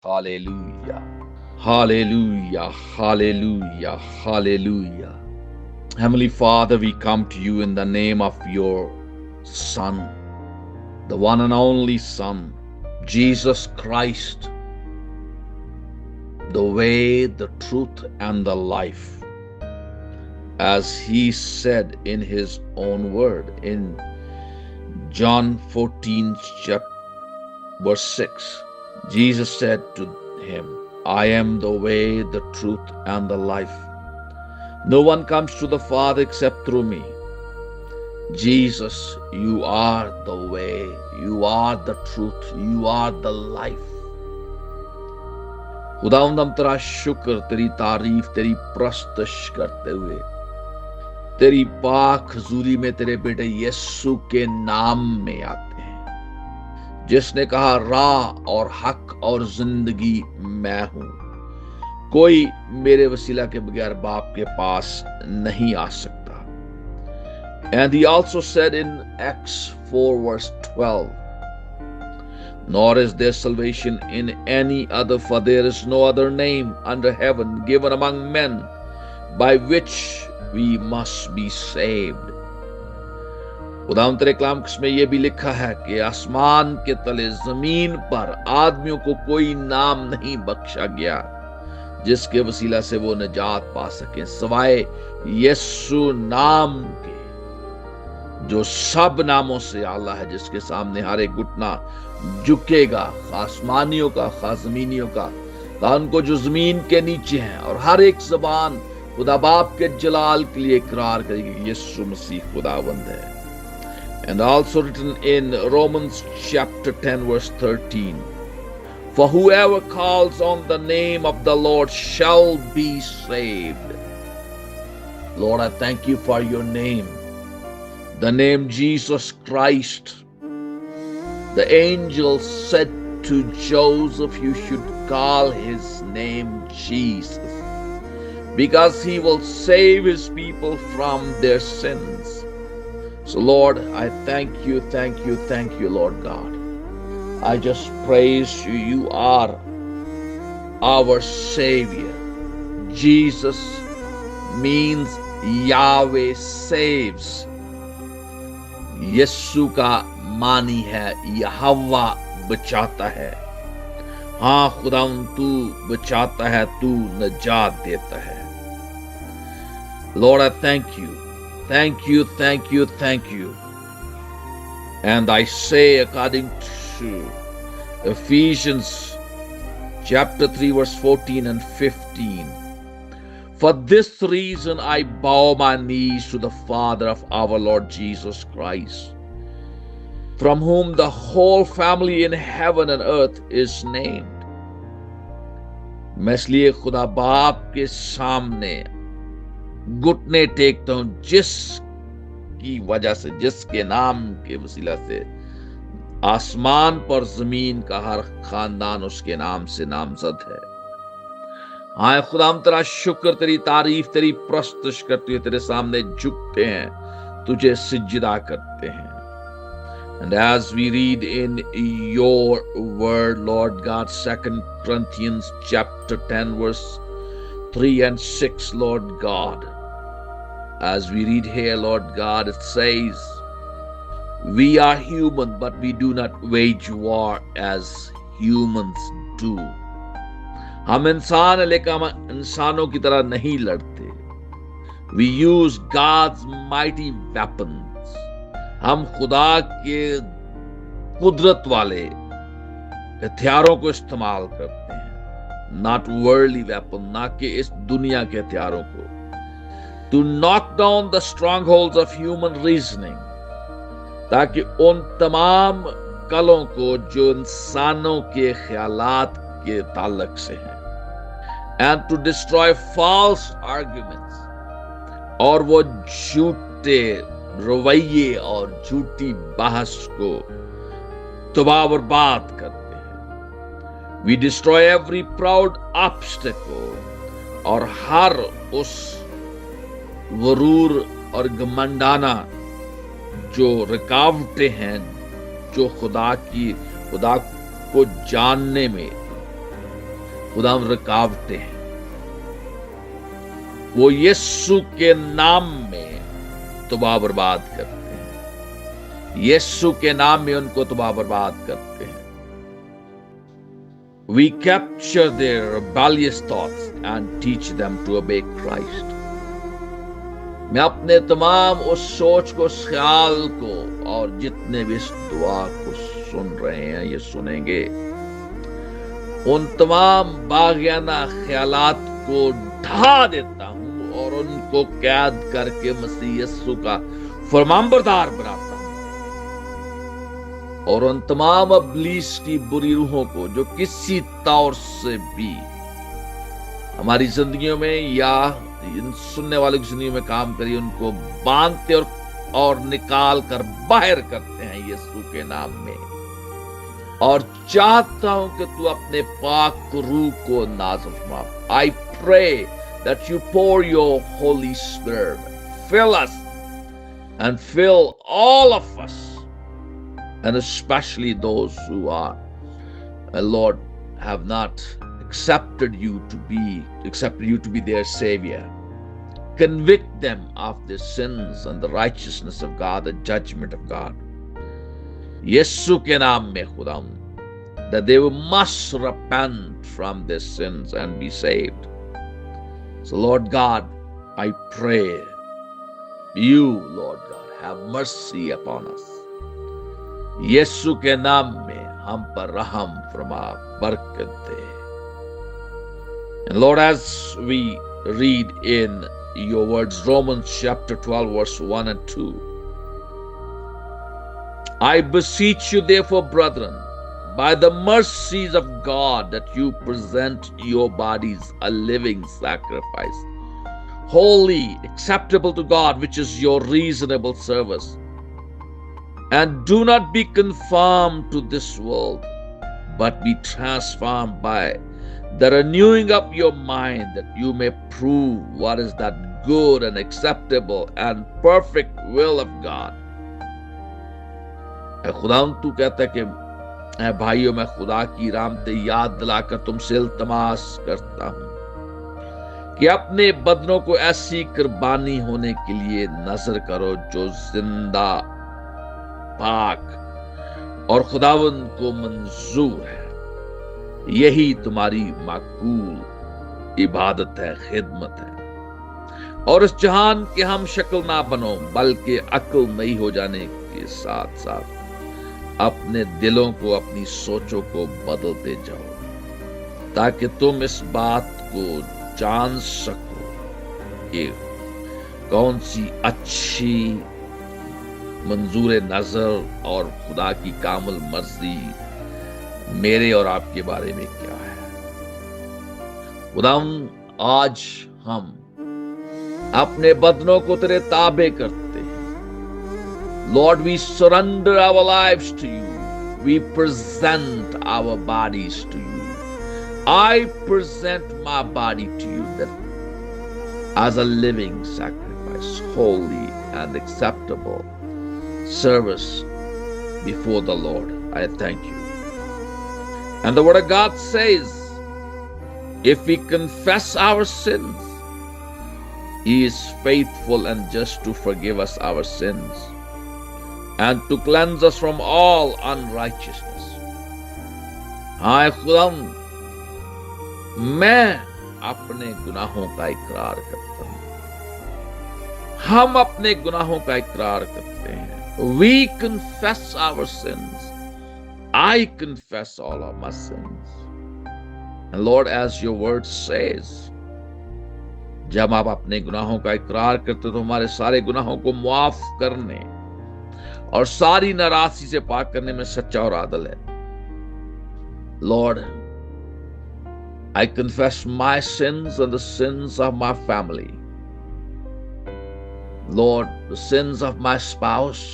Hallelujah. Hallelujah. Hallelujah. Hallelujah. Heavenly Father, we come to you in the name of your Son, the one and only Son, Jesus Christ, the way, the truth, and the life. As he said in his own word in John 14, verse 6, Jesus said to him, I am the way, the truth, and the life. No one comes to the Father except through me. Jesus, you are the way, you are the truth, you are the life. खुदावंद हम तेरा शुक्र, तेरी तारीफ, तेरी प्रस्तश करते हुए तेरी पाक हजूरी में तेरे बेटे यीशु के नाम में आते हैं, जिसने कहा राह और हक और जिंदगी मैं हूं, कोई मेरे वसीला के बगैर बाप के पास नहीं आ सकता. And he also said in Acts 4 verse 12, nor is there salvation in any other, for there is no other name under heaven given among men by which we must be saved. खुदावंद तेरे कलाम में यह भी लिखा है कि आसमान के तले जमीन पर आदमियों को कोई नाम नहीं बख्शा गया जिसके वसीला से वो निजात पा सके सिवाय यीशु नाम के, जो सब नामों से आला है, जिसके सामने हर एक घुटना झुकेगा, आसमानियों का, जमीनियों का, उनको जो जमीन के नीचे हैं, और हर एक जबान खुदा बाप के जलाल के लिए इकरार करेगी यीशु मसीह खुदावंद है. And also written in Romans chapter 10 verse 13, for whoever calls on the name of the Lord shall be saved. Lord, I thank you for your name, the name Jesus Christ. The angel said to Joseph, you should call his name Jesus, because he will save his people from their sins. So Lord, I thank you, Lord God. I just praise you. You are our Savior. Jesus means Yahweh saves. यीशु का मानी है यहोवा बचाता है. हाँ खुदावन, तू बचाता है, तू नजात देता है. Lord, I thank you. And I say, according to Ephesians chapter 3 verse 14 and 15, for this reason I bow my knees to the Father of our Lord Jesus Christ, from whom the whole family in heaven and earth is named. मैं इसलिए खुदा बाप के सामने घुटने टेकता हूं, जिसकी वजह से, जिसके नाम के वसीला से आसमान पर जमीन का हर खानदान उसके नाम से नामजद है. हाँ खुदा, हम तेरा शुक्र, तेरी तारीफ, तेरी प्रस्तुत करते हुए तेरे सामने झुकते हैं, तुझे सिजदा करते हैं. And as we read in your word, Lord God, 2 Corinthians chapter 10 verse 3 and 6, Lord God, as we read here, Lord God, it says, we are human, but we do not wage war as humans do. हम इंसान है, लेकिन हम इंसानों की तरह नहीं लड़ते. We use God's mighty weapons. हम खुदा के कुदरत वाले हथियारों को इस्तेमाल करते हैं, not worldly weapon, ना कि इस दुनिया के हथियारों को, to knock down the strongholds of human reasoning, ताकि उन तमाम कलों को जो इंसानों के ख्यालात के ताल्लुक से हैं, and to destroy false arguments, और वो झूठे रवैये और झूठी बहस को तबाह बर्बाद करते हैं. We destroy every proud obstacle, और हर उस वरूर और घमंडाना जो रुकावटें हैं, जो खुदा को जानने में खुदावन रुकावटें हैं, वो यीशु के नाम में तबाह बर्बाद करते हैं। यीशु के नाम में उनको तबाह बर्बाद करते हैं। We capture their rebellious thoughts and teach them to obey Christ. मैं अपने तमाम उस सोच को, उस ख्याल को, और जितने भी इस दुआ को सुन रहे हैं, ये सुनेंगे, उन तमाम बागियाना ख्यालात को ढा देता हूं और उनको कैद करके मसीह यीशु का फरमानबरदार बनाता हूं। और उन तमाम इब्लीस की बुरी रूहों को जो किसी तौर से भी हमारी जिंदगियों में या इन सुनने वालों की जिंदगी में काम करिए, उनको बांधते और निकाल कर बाहर करते हैं यीशु के नाम में। और चाहता हूं कि तू अपने पाक रूह को नाज़िल फरमा। I pray that you pour your Holy Spirit, fill us and fill all of us, and especially those who are, Lord, have not accepted you to be their Savior. Convict them of their sins and the righteousness of God, the judgment of God. यीशु के नाम में खुदा, that they must repent from their sins and be saved. So Lord God, I pray you, Lord God, have mercy upon us. यीशु के नाम में हम पर रहम फरमा, बरकत दे। And Lord, as we read in your words, Romans chapter 12, verse 1 and 2, I beseech you therefore, brethren, by the mercies of God, that you present your bodies a living sacrifice, holy, acceptable to God, which is your reasonable service. And do not be conformed to this world, but be transformed by the renewing of your mind, that you may prove what is that good and acceptable and perfect will of God. खुदावन तू कहता है कि भाइयों, मैं खुदा की रहमतें याद दिलाकर तुमसे इल्तमास करता हूं कि अपने बदनों को ऐसी कुर्बानी होने के लिए नजर करो जो जिंदा, पाक और खुदावन को मंजूर है। यही तुम्हारी माकूल इबादत है, खिदमत है। और इस जहान के हम शक्ल ना बनो, बल्कि अक्लमयी हो जाने के साथ साथ अपने दिलों को, अपनी सोचों को बदलते जाओ, ताकि तुम इस बात को जान सको कि कौन सी अच्छी, मंजूर नजर और खुदा की कामिल मर्जी मेरे और आपके बारे में क्या है। खुदाम, आज हम अपने बदनों को तेरे ताबे करते हैं। Lord, we surrender our lives to you. We present our bodies to you. I present my body to you that as a living sacrifice, holy and acceptable service before the Lord. I thank you. And the word of God says, if we confess our sins, He is faithful and just to forgive us our sins and to cleanse us from all unrighteousness. हाय खुदाम, मैं अपने गुनाहों का इकरार करता हूं। हम अपने गुनाहों का इकरार करते हैं। We confess our sins. I confess all of my sins. And Lord, as your word says, जब आप अपने गुनाहों का इकरार करते तो हमारे सारे गुनाहों को मुआफ करने और सारी नाराजगी से पाक करने में सच्चा और आदल है। Lord, I confess my sins and the sins of my family. Lord, the sins of my spouse,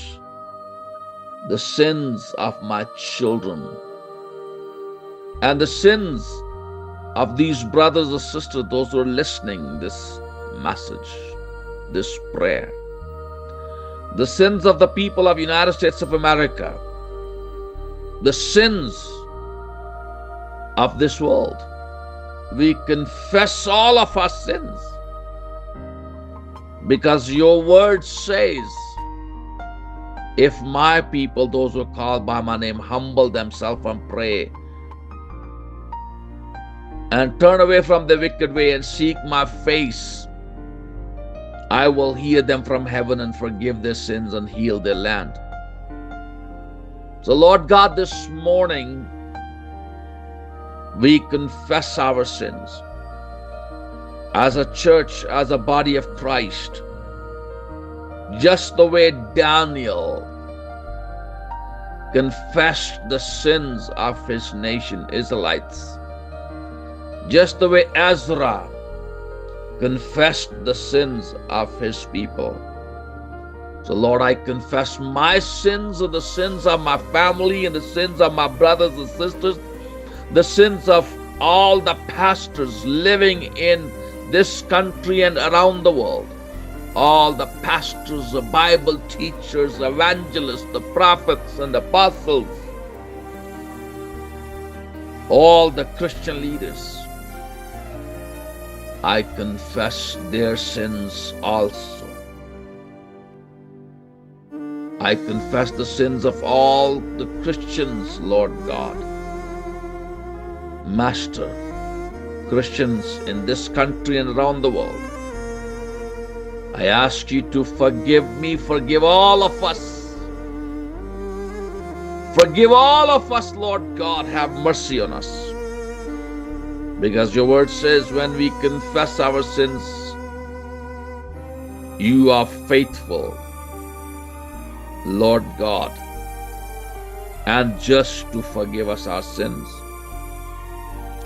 the sins of my children, and the sins of these brothers and sisters, those who are listening this message, this prayer. The sins of the people of the United States of America, the sins of this world, we confess all of our sins. Because your word says, if my people, those who are called by my name, humble themselves and pray and turn away from the wicked way and seek my face, I will hear them from heaven and forgive their sins and heal their land. So Lord God, this morning, we confess our sins as a church, as a body of Christ, just the way Daniel confessed the sins of his nation, Israelites, just the way Ezra confessed the sins of his people. So Lord, I confess my sins and the sins of my family and the sins of my brothers and sisters, the sins of all the pastors living in this country and around the world, all the pastors, the Bible teachers, evangelists, the prophets and apostles, all the Christian leaders. I confess their sins also. I confess the sins of all the Christians, Lord God. Master, Christians in this country and around the world, I ask you to forgive me, forgive all of us. Forgive all of us, Lord God, have mercy on us. Because your word says when we confess our sins, you are faithful, Lord God, and just to forgive us our sins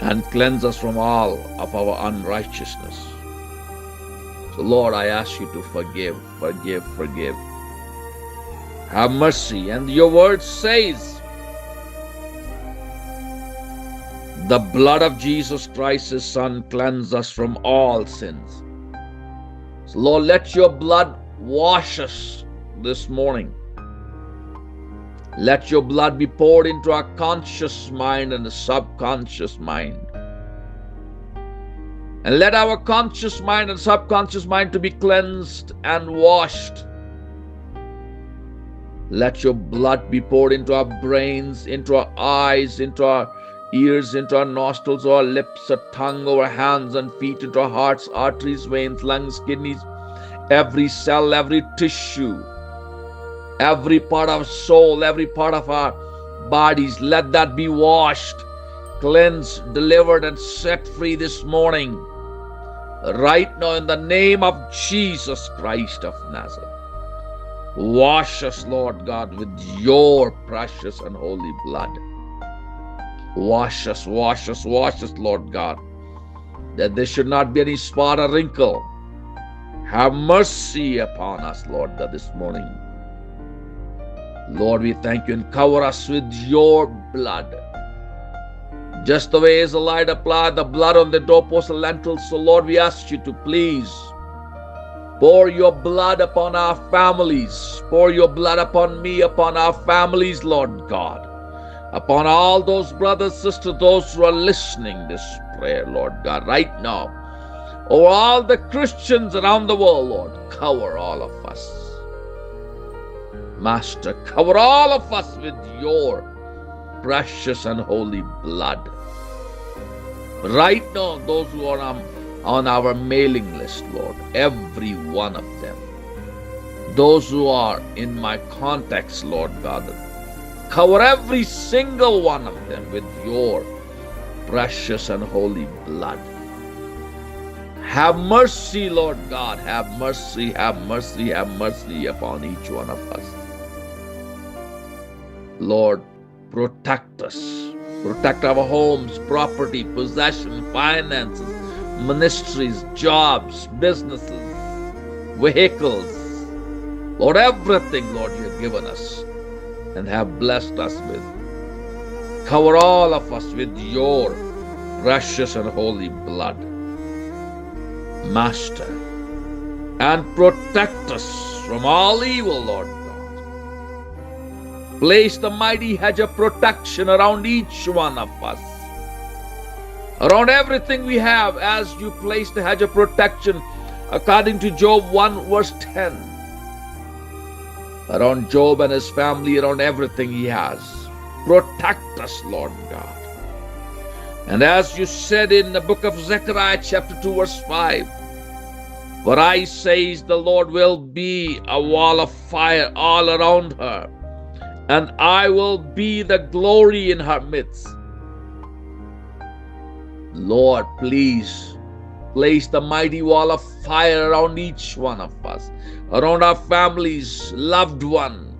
and cleanse us from all of our unrighteousness. So Lord, I ask you to forgive. Have mercy. And your word says, the blood of Jesus Christ, his Son, cleanse us from all sins. So Lord, let your blood wash us this morning. Let your blood be poured into our conscious mind and the subconscious mind. And let our conscious mind and subconscious mind to be cleansed and washed. Let your blood be poured into our brains, into our eyes, into our ears, into our nostrils, our lips, our tongue, our hands and feet, into our hearts, arteries, veins, lungs, kidneys, every cell, every tissue, every part of our soul, every part of our bodies. Let that be washed, cleansed, delivered, and set free this morning. Right now, in the name of Jesus Christ of Nazareth. Wash us, Lord God, with your precious and holy blood. Wash us, Lord God, that there should not be any spot or wrinkle. Have mercy upon us, Lord God, this morning. Lord, we thank you and cover us with your blood. Just the way Israelite applied the blood on the doorpost and lentils, so Lord, we ask you to please pour your blood upon our families. Pour your blood upon me, upon our families, Lord God. Upon all those brothers, sisters, those who are listening this prayer, Lord God, right now. Over all the Christians around the world, Lord, cover all of us. Master, cover all of us with your precious and holy blood. Right now, those who are on our mailing list, Lord, every one of them. Those who are in my contacts, Lord God, cover every single one of them with your precious and holy blood. Have mercy, Lord God. Have mercy upon each one of us. Lord, protect us. Protect our homes, property, possession, finances, ministries, jobs, businesses, vehicles. Lord, everything, Lord, you have given us and have blessed us with. Cover all of us with your precious and holy blood, Master, and protect us from all evil, Lord God. Place the mighty hedge of protection around each one of us. around everything we have, as you place the hedge of protection according to Job 1 verse 10. Around Job and his family, around everything he has. Protect us, Lord God. And as you said in the book of Zechariah chapter 2 verse 5, for I says the Lord will be a wall of fire all around her, and I will be the glory in her midst. Lord, please place the mighty wall of fire around each one of us, around our families, loved one,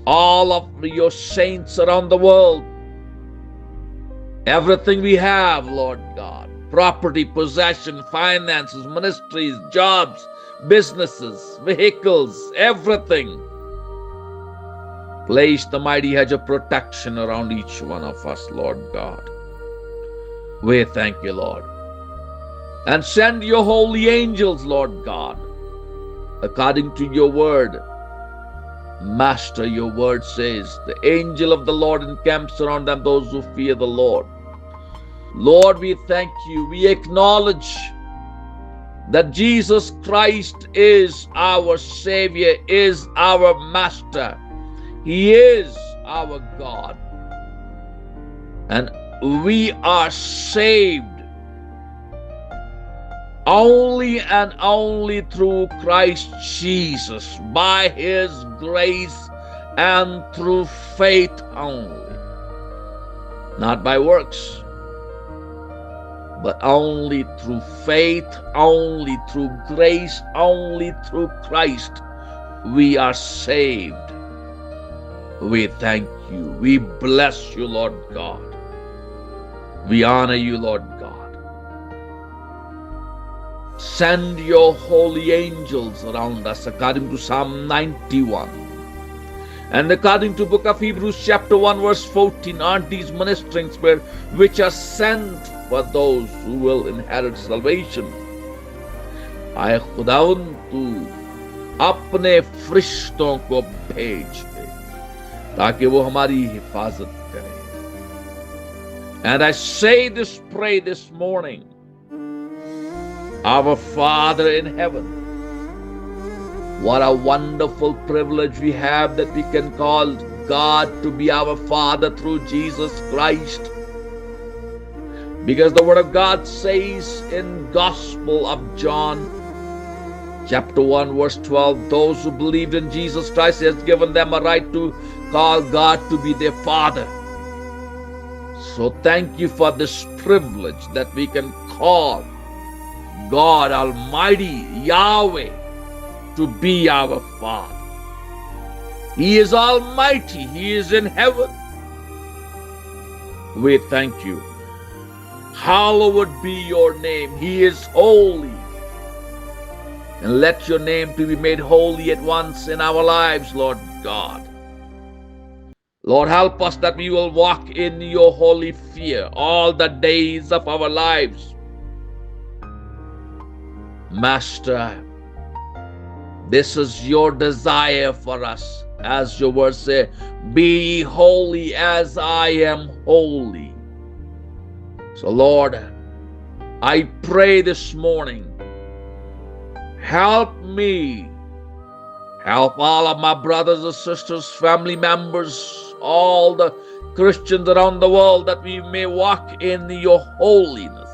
all of your saints around the world. Everything we have, Lord God, property, possession, finances, ministries, jobs, businesses, vehicles, everything. Place the mighty hedge of protection around each one of us, Lord God. We thank you, Lord. And send your holy angels, Lord God, according to your word. Master, your word says, the angel of the Lord encamps around them, those who fear the Lord. Lord, we thank you. We acknowledge that Jesus Christ is our Savior, is our Master. He is our God. And we are saved only and only through Christ Jesus, by His grace and through faith only. Not by works, but only through faith, only through grace, only through Christ we are saved. We thank you. We bless you, Lord God. We honor you, Lord God. Send your holy angels around us according to Psalm 91. And according to book of Hebrews chapter 1 verse 14, aren't these ministering spirits which are sent for those who will inherit salvation? आए खुदावन तू अपने फरिश्तों को भेज दे ताकि वो हमारी हिफाजत करे. And I say this, pray this morning, our Father in heaven, what a wonderful privilege we have that we can call God to be our Father through Jesus Christ. Because the Word of God says in Gospel of John, chapter 1, verse 12, those who believed in Jesus Christ, He has given them a right to call God to be their Father. So thank you for this privilege that we can call God Almighty, Yahweh, to be our Father. He is Almighty. He is in heaven. We thank you. Hallowed be your name. He is holy. And let your name to be made holy at once in our lives, Lord God. Lord, help us that we will walk in your holy fear all the days of our lives. Master, this is your desire for us. As your words say, be holy as I am holy. So Lord, I pray this morning, help me, help all of my brothers and sisters, family members, all the Christians around the world, that we may walk in your holiness,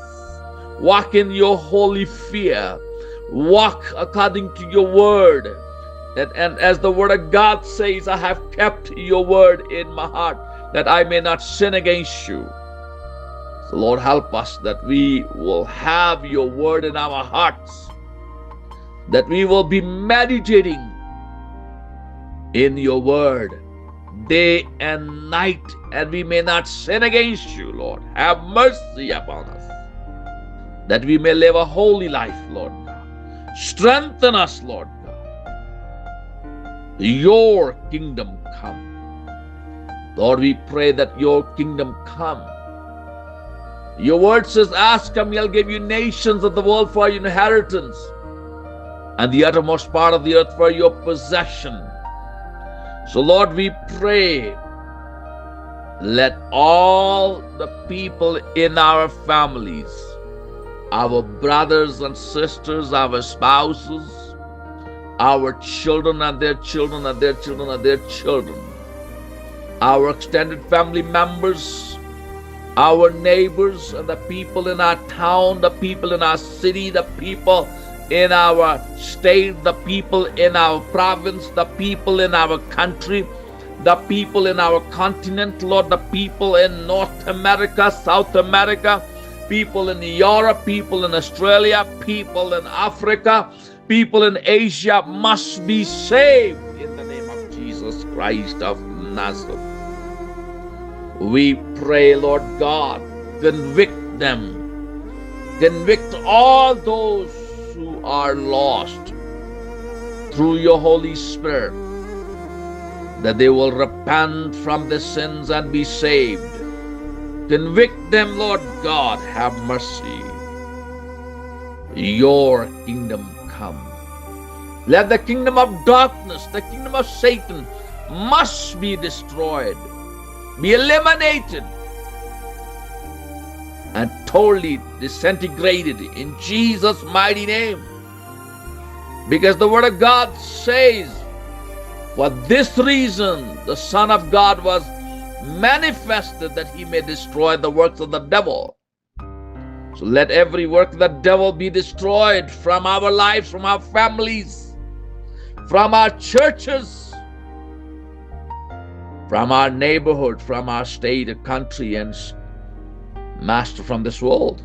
walk in your holy fear, walk according to your word. And as the word of God says, I have kept your word in my heart that I may not sin against you. So Lord, help us that we will have your word in our hearts, that we will be meditating in your word day and night, and we may not sin against you, Lord. Have mercy upon us, that we may live a holy life, Lord God. Strengthen us, Lord God. Your kingdom come. Lord, we pray that your kingdom come. Your word says, ask and I'll give you nations of the world for your inheritance, and the uttermost part of the earth for your possession. So Lord, we pray Let all the people in our families, our brothers and sisters, our spouses, our children and their children and their children and their children, our extended family members, our neighbors, and the people in our town, the people in our city, the people in our state, the people in our province, the people in our country, the people in our continent, Lord, the people in North America, South America, people in Europe, people in Australia, people in Africa, people in Asia must be saved in the name of Jesus Christ of Nazareth. We pray, Lord God, convict them. Convict all those who are lost through your Holy Spirit, that they will repent from their sins and be saved. Convict them, Lord God, have mercy. Your kingdom come. Let the kingdom of darkness, the kingdom of Satan, must be destroyed, be eliminated, and totally disintegrated in Jesus' mighty name. Because the Word of God says, for this reason the Son of God was manifested, that he may destroy the works of the devil. So let every work of the devil be destroyed from our lives, from our families, from our churches, from our neighborhood, from our state, country, and Master, from this world.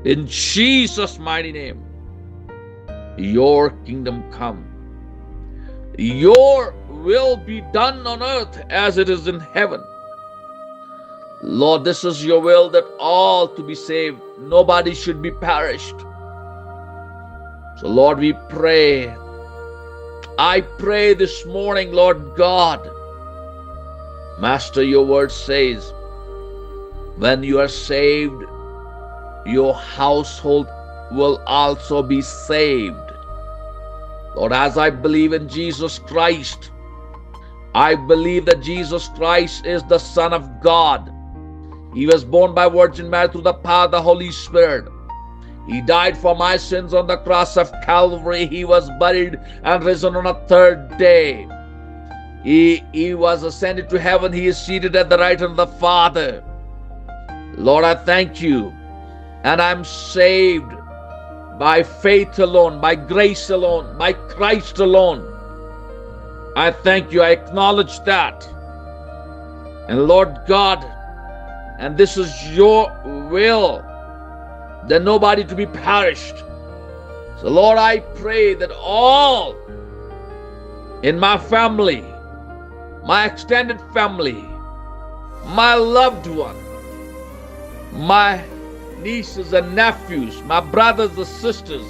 In Jesus' mighty name, your kingdom come. Your will be done on earth as it is in heaven. Lord, this is your will, that all to be saved, nobody should be perished. So Lord, we pray. I pray this morning, Lord God, Master, your word says, when you are saved, your household will also be saved. Lord, as I believe in Jesus Christ, I believe that Jesus Christ is the Son of God. He was born by Virgin Mary through the power of the Holy Spirit. He died for my sins on the cross of Calvary. He was buried and risen on a third day. He was ascended to heaven. He is seated at the right hand of the Father. Lord, I thank you. And I'm saved by faith alone, by grace alone, by Christ alone. I thank you. I acknowledge that. And Lord God, and this is your will, that nobody to be perished. So Lord, I pray that all in my family, my extended family, my loved one, my nieces and nephews, my brothers and sisters,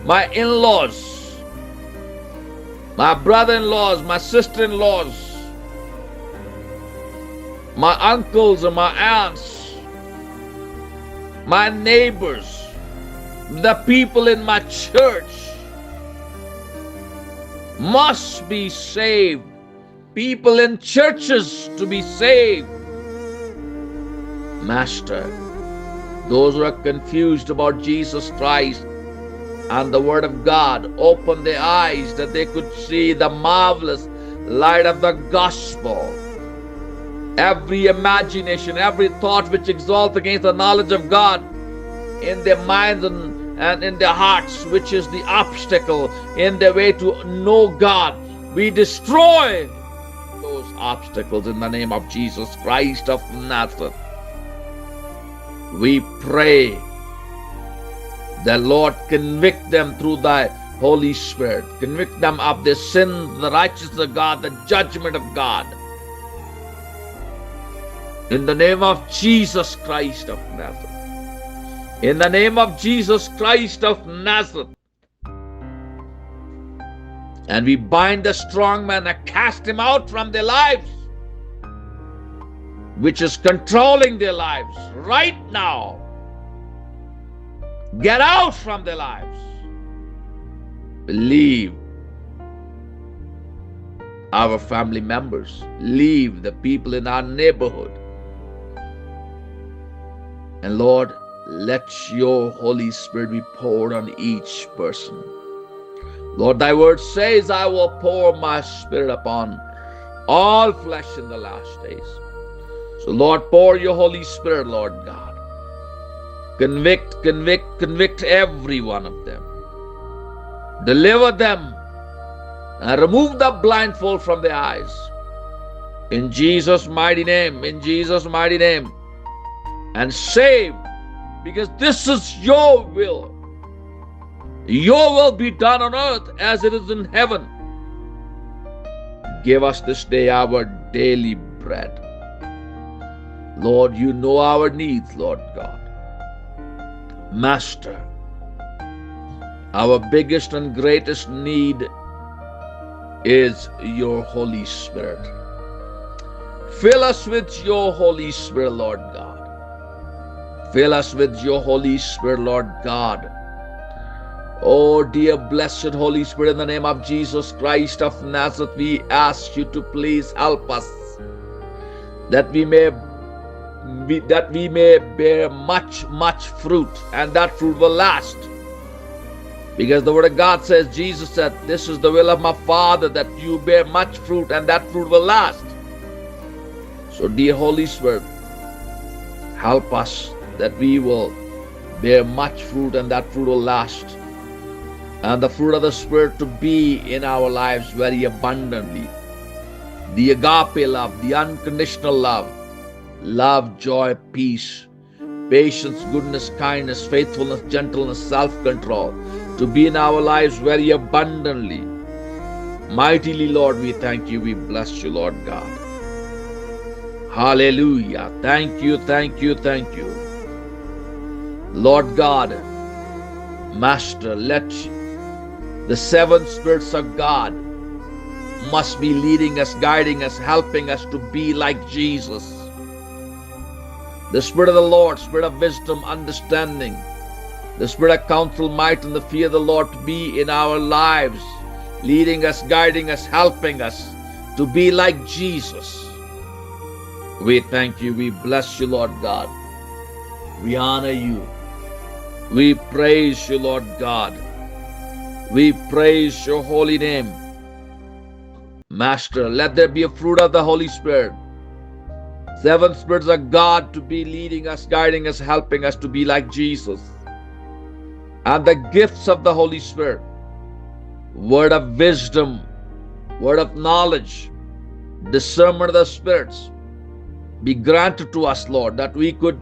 my in-laws, my brother-in-laws, my sister-in-laws, my uncles and my aunts, my neighbors, the people in my church must be saved. People in churches to be saved. Master, those who are confused about Jesus Christ and the Word of God, open their eyes that they could see the marvelous light of the gospel. Every imagination, every thought which exalts against the knowledge of God in their minds and in their hearts, which is the obstacle in their way to know God, we destroy those obstacles in the name of Jesus Christ of Nazareth. We pray that Lord, convict them through thy Holy Spirit. Convict them of their sins, the righteousness of God, the judgment of God. In the name of Jesus Christ of Nazareth. In the name of Jesus Christ of Nazareth. And we bind the strong man and cast him out from their lives, which is controlling their lives right now. Get out from their lives. Believe our family members, leave the people in our neighborhood. And Lord, let your Holy Spirit be poured on each person. Lord, thy word says, I will pour my Spirit upon all flesh in the last days. So Lord, pour your Holy Spirit, Lord God. Convict every one of them. Deliver them and remove the blindfold from their eyes. In Jesus' mighty name, in Jesus' mighty name. And save, because this is your will. Your will be done on earth as it is in heaven. Give us this day our daily bread. Lord, you know our needs, Lord God. Master, our biggest and greatest need is your Holy Spirit. Fill us with your Holy Spirit, Lord God. Fill us with your Holy Spirit, Lord God. Oh, dear blessed Holy Spirit, in the name of Jesus Christ of Nazareth, we ask you to please help us that we may bear much fruit, and that fruit will last. Because the word of God says, Jesus said, this is the will of my Father, that you bear much fruit, and that fruit will last. So dear Holy Spirit, help us that we will bear much fruit, and that fruit will last. And the fruit of the Spirit to be in our lives very abundantly. The agape love, the unconditional love, joy, peace, patience, goodness, kindness, faithfulness, gentleness, self-control, to be in our lives very abundantly. Mightily, Lord, we thank you, we bless you, Lord God. Hallelujah. Thank you, thank you, thank you. Lord God, Master, let the seven spirits of God must be leading us, guiding us, helping us to be like Jesus. The Spirit of the Lord, Spirit of wisdom, understanding, the Spirit of counsel, might, and the fear of the Lord to be in our lives, leading us, guiding us, helping us to be like Jesus. We thank you, we bless you, Lord God. We honor you. We praise you, Lord God. We praise your holy name. Master, let there be a fruit of the Holy Spirit. Seven spirits of God to be leading us, guiding us, helping us to be like Jesus. And the gifts of the Holy Spirit, word of wisdom, word of knowledge, discernment of the spirits, be granted to us, Lord, that we could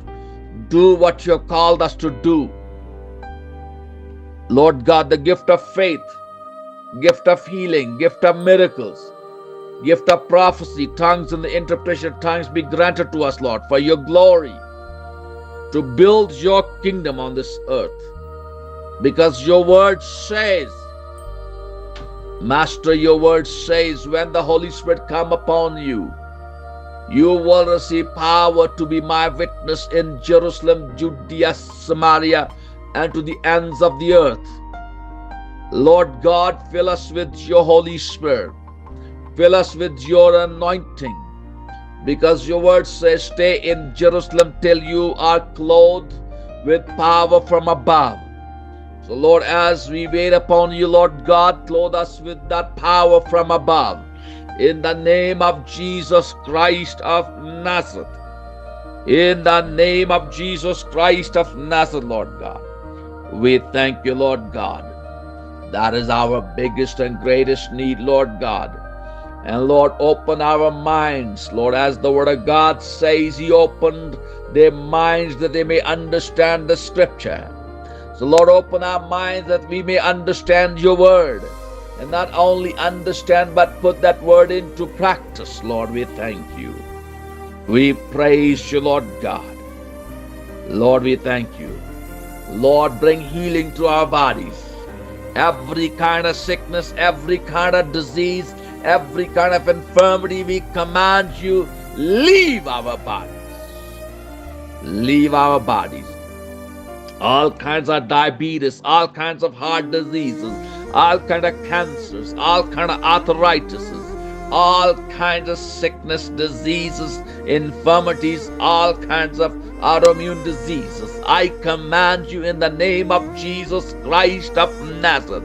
do what you have called us to do. Lord God, the gift of faith, gift of healing, gift of miracles, gift of prophecy, tongues and the interpretation of tongues be granted to us, Lord, for your glory, to build your kingdom on this earth. Because your word says, Master, your word says, when the Holy Spirit come upon you, you will receive power to be my witness in Jerusalem, Judea, Samaria, and to the ends of the earth. Lord God, fill us with your Holy Spirit. Fill us with your anointing. Because your word says, stay in Jerusalem till you are clothed with power from above. So Lord, as we wait upon you, Lord God, clothe us with that power from above. In the name of Jesus Christ of Nazareth. In the name of Jesus Christ of Nazareth, Lord God. We thank you, Lord God. That is our biggest and greatest need, Lord God. And Lord, open our minds, Lord, as the word of God says, He opened their minds that they may understand the scripture. So Lord, open our minds that we may understand your word. And not only understand, but put that word into practice, Lord. We thank you. We praise you, Lord God. Lord, we thank you. Lord, bring healing to our bodies. Every kind of sickness, every kind of disease, every kind of infirmity, we command you, leave our bodies. Leave our bodies. All kinds of diabetes, all kinds of heart diseases, all kinds of cancers, all kinds of arthritis, all kinds of sickness, diseases, infirmities, all kinds of autoimmune diseases. I command you in the name of Jesus Christ of Nazareth,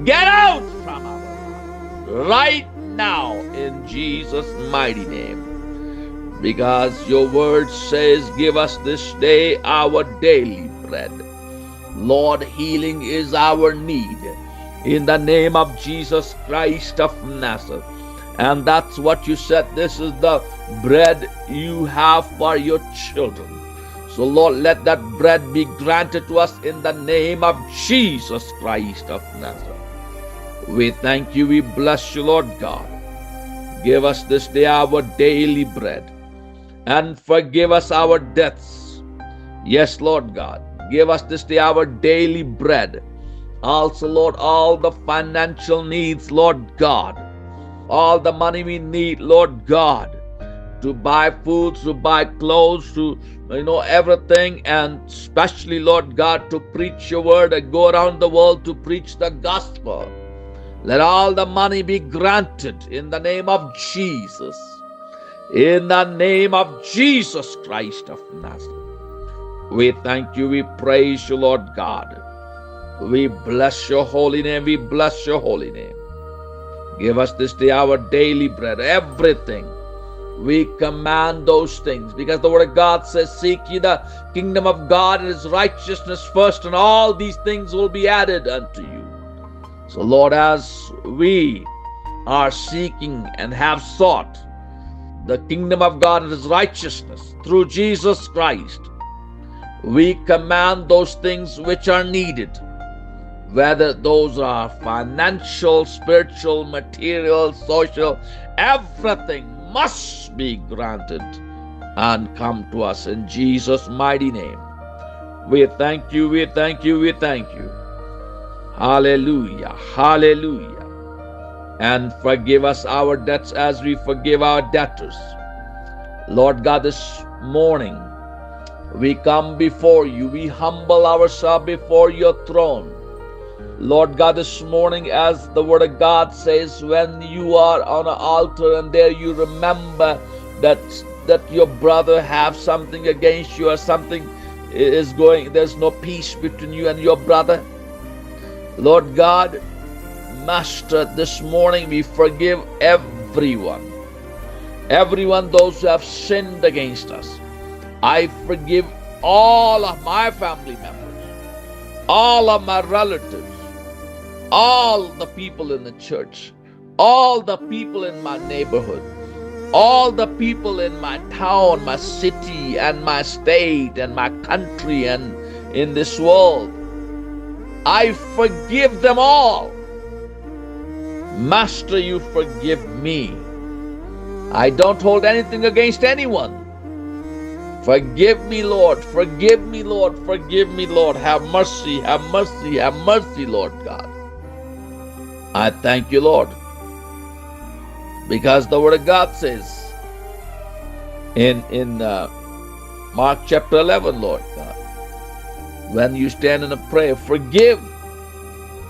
get out from our lives right now in Jesus' mighty name. Because your word says, give us this day our daily bread. Lord, healing is our need in the name of Jesus Christ of Nazareth. And that's what you said. This is the bread you have for your children. So Lord, let that bread be granted to us in the name of Jesus Christ of Nazareth. We thank you. We bless you, Lord God. Give us this day our daily bread and forgive us our debts. Yes, Lord God. Give us this day our daily bread. Also, Lord, all the financial needs, Lord God. All the money we need, Lord God, to buy food, to buy clothes, to, everything, and especially, Lord God, to preach your word and go around the world to preach the gospel. Let all the money be granted in the name of Jesus. In the name of Jesus Christ of Nazareth. We thank you, we praise you, Lord God. We bless your holy name, we bless your holy name. Give us this day our daily bread, everything. We command those things because the word of God says, seek ye the kingdom of God and his righteousness first, and all these things will be added unto you. So Lord, as we are seeking and have sought the kingdom of God and his righteousness through Jesus Christ, we command those things which are needed, whether those are financial, spiritual, material, social, everything must be granted and come to us in Jesus' mighty name. We thank you, we thank you, we thank you. Hallelujah, hallelujah. And forgive us our debts as we forgive our debtors. Lord God, this morning, we come before you. We humble ourselves before your throne. Lord God, this morning, as the word of God says, when you are on an altar and there you remember that your brother have something against you or something is going, there's no peace between you and your brother. Lord God, Master, this morning we forgive everyone. Everyone, those who have sinned against us. I forgive all of my family members, all of my relatives, all the people in the church, all the people in my neighborhood, all the people in my town, my city, and my state, and my country, and in this world. I forgive them all. Master, you forgive me. I don't hold anything against anyone. Forgive me, Lord. Forgive me, Lord. Forgive me, Lord. Have mercy, have mercy, have mercy, Lord God. I thank you, Lord, because the word of God says in Mark chapter 11, Lord God, when you stand in a prayer, forgive.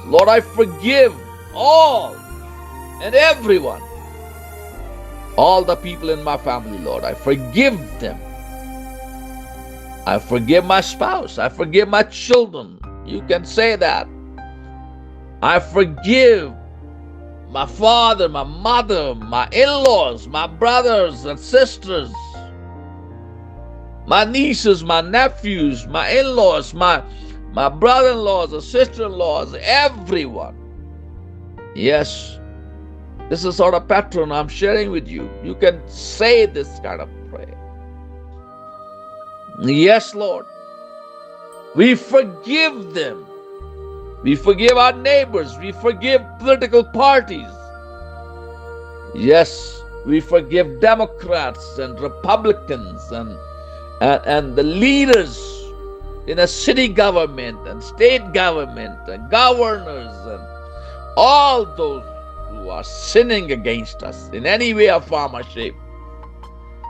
Lord, I forgive all and everyone. All the people in my family, Lord, I forgive them. I forgive my spouse. I forgive my children. You can say that. I forgive my father, my mother, my in-laws, my brothers and sisters, my nieces, my nephews, my in-laws, my brother-in-laws or sister-in-laws, everyone. Yes, this is sort of pattern I'm sharing with you. You can say this kind of prayer. Yes, Lord. We forgive them. We forgive our neighbors. We forgive political parties. Yes, we forgive Democrats and Republicans and the leaders in a city government and state government and governors and all those who are sinning against us in any way or form or shape.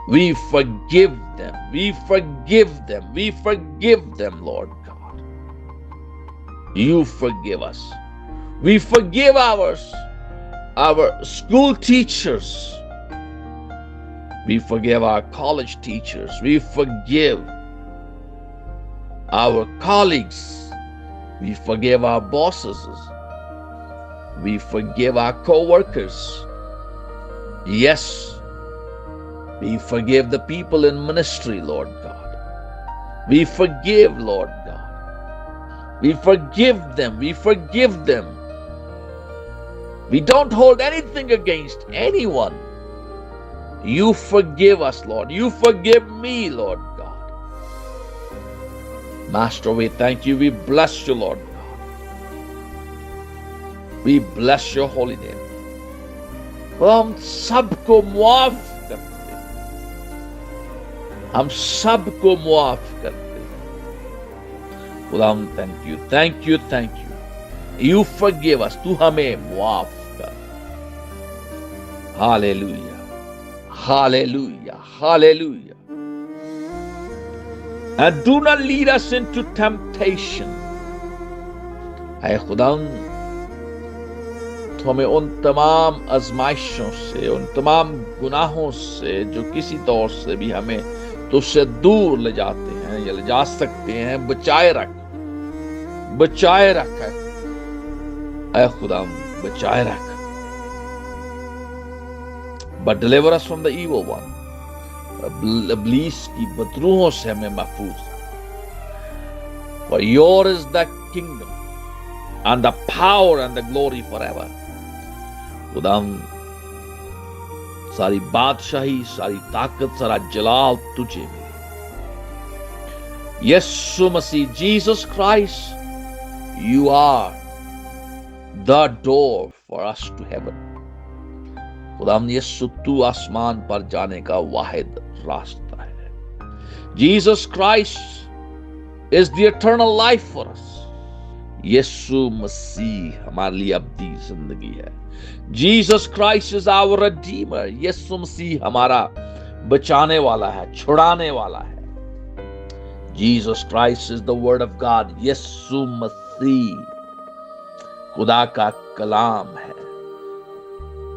We forgive them. We forgive them. We forgive them, Lord God. You forgive us. We forgive ours. our school teachers. We forgive our college teachers. We forgive our colleagues. We forgive our bosses. We forgive our co-workers. Yes, we forgive the people in ministry, Lord God. We forgive, Lord God. We forgive them. We forgive them. We don't hold anything against anyone. You forgive us, Lord. You forgive me, Lord God. Master, we thank you. We bless you, Lord God. We bless your holy name. हम सबको माफ करते हैं. हम सबको माफ करते हैं. खुदाम, thank you, thank you, thank you. You forgive us. तू हमें माफ कर. Hallelujah. Hallelujah. Hallelujah. And do not lead us into temptation. ऐ खुदाम, तो हमें उन तमाम आजमाइशों से, उन तमाम गुनाहों से जो किसी तौर से भी हमें तुझसे दूर ले जाते हैं या ले जा सकते हैं, बचाए रख. बचाए रख ऐ खुदाम, बचाए रख. But deliver us from the evil one. इब्लीस की बदरूहों से हमें महफूज रख. For yours is the kingdom and the power and the glory forever. खुदाम, सारी बादशाही, सारी ताकत, सारा जलाल तुझे में. यीशु मसीह, Jesus Christ, you are the door for us to heaven. खुदाम, यीशु, तू आसमान पर जाने का वाहिद रास्ता है. Jesus Christ is the eternal life for us. यीशु मसीह हमारे लिए अब्दी जिंदगी है. Jesus Christ is our redeemer. यीशु मसीह हमारा बचाने वाला है, छुड़ाने वाला है. Jesus Christ is the word of God. यीशु मसीह खुदा का कलाम है.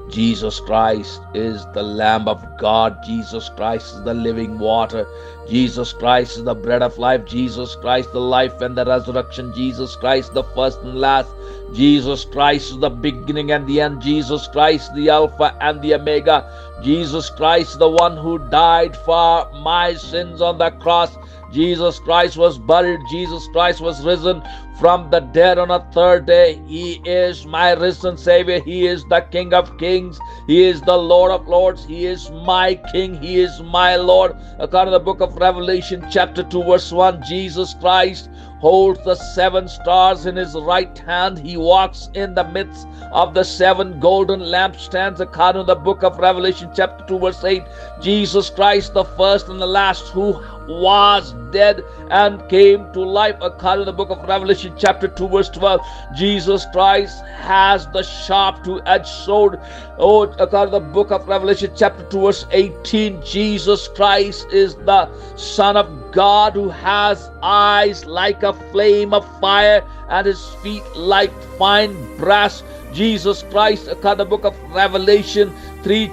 Jesus Christ is the Lamb of God. Jesus Christ is the living water. Jesus Christ is the bread of life. Jesus Christ, the life and the resurrection. Jesus Christ, the first and last. Jesus Christ is the beginning and the end. Jesus Christ, the Alpha and the Omega. Jesus Christ, the one who died for my sins on the cross. Jesus Christ was buried. Jesus Christ was risen from the dead on a third day. He is my risen Savior. He is the King of Kings. He is the Lord of Lords. He is my King. He is my Lord. According to the book of Revelation chapter 2 verse 1, Jesus Christ holds the 7 stars in his right hand. He walks in the midst of the 7 golden lampstands. According to the book of Revelation chapter 2 verse 8, Jesus Christ, the first and the last, who was dead and came to life. According to the book of Revelation chapter 2 verse 12, Jesus Christ has the sharp two-edged sword. According to the book of Revelation chapter 2 verse 18, Jesus Christ is the Son of God, who has eyes like a flame of fire and his feet like fine brass. Jesus Christ, according to the book of Revelation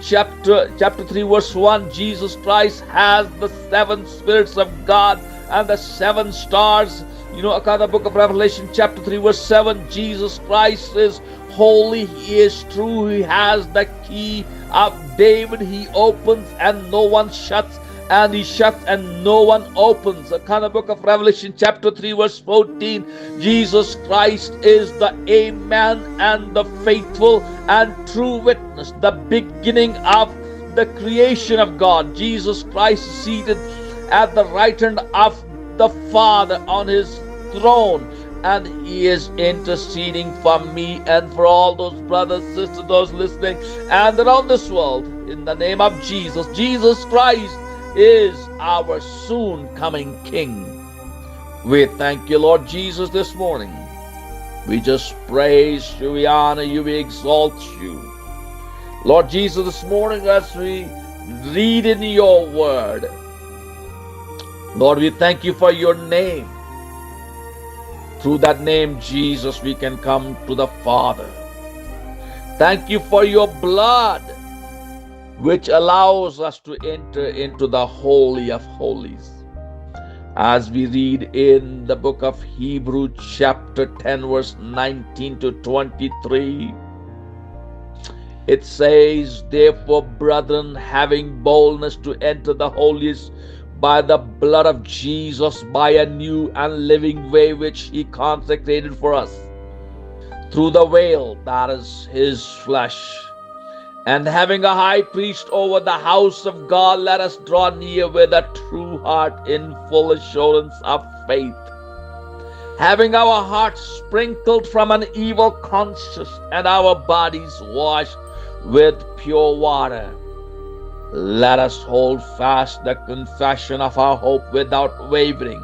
chapter 3 verse 1, Jesus Christ has the 7 spirits of God and the 7 stars. According to the book of Revelation chapter 3 verse 7, Jesus Christ is holy. He is true. He has the key of David. He opens and no one shuts, and he shuts and no one opens. According to the book of Revelation chapter 3 verse 14, Jesus Christ is the Amen and the faithful and true witness, the beginning of the creation of God. Jesus Christ is seated at the right hand of the Father on his throne, and he is interceding for me and for all those brothers, sisters, those listening and around this world. In the name of Jesus, Jesus Christ is our soon coming King. We thank you, Lord Jesus, this morning. We just praise you, we honor you, we exalt you. Lord Jesus, this morning as we read in your word, Lord, we thank you for your name. Through that name, Jesus, we can come to the Father. Thank you for your blood, which allows us to enter into the Holy of Holies. As we read in the book of Hebrews chapter 10 verse 19 to 23, it says, "Therefore, brethren, having boldness to enter the holiest by the blood of Jesus, by a new and living way which he consecrated for us, through the veil, that is his flesh. And having a high priest over the house of God, let us draw near with a true heart in full assurance of faith, having our hearts sprinkled from an evil conscience and our bodies washed with pure water. Let us hold fast the confession of our hope without wavering,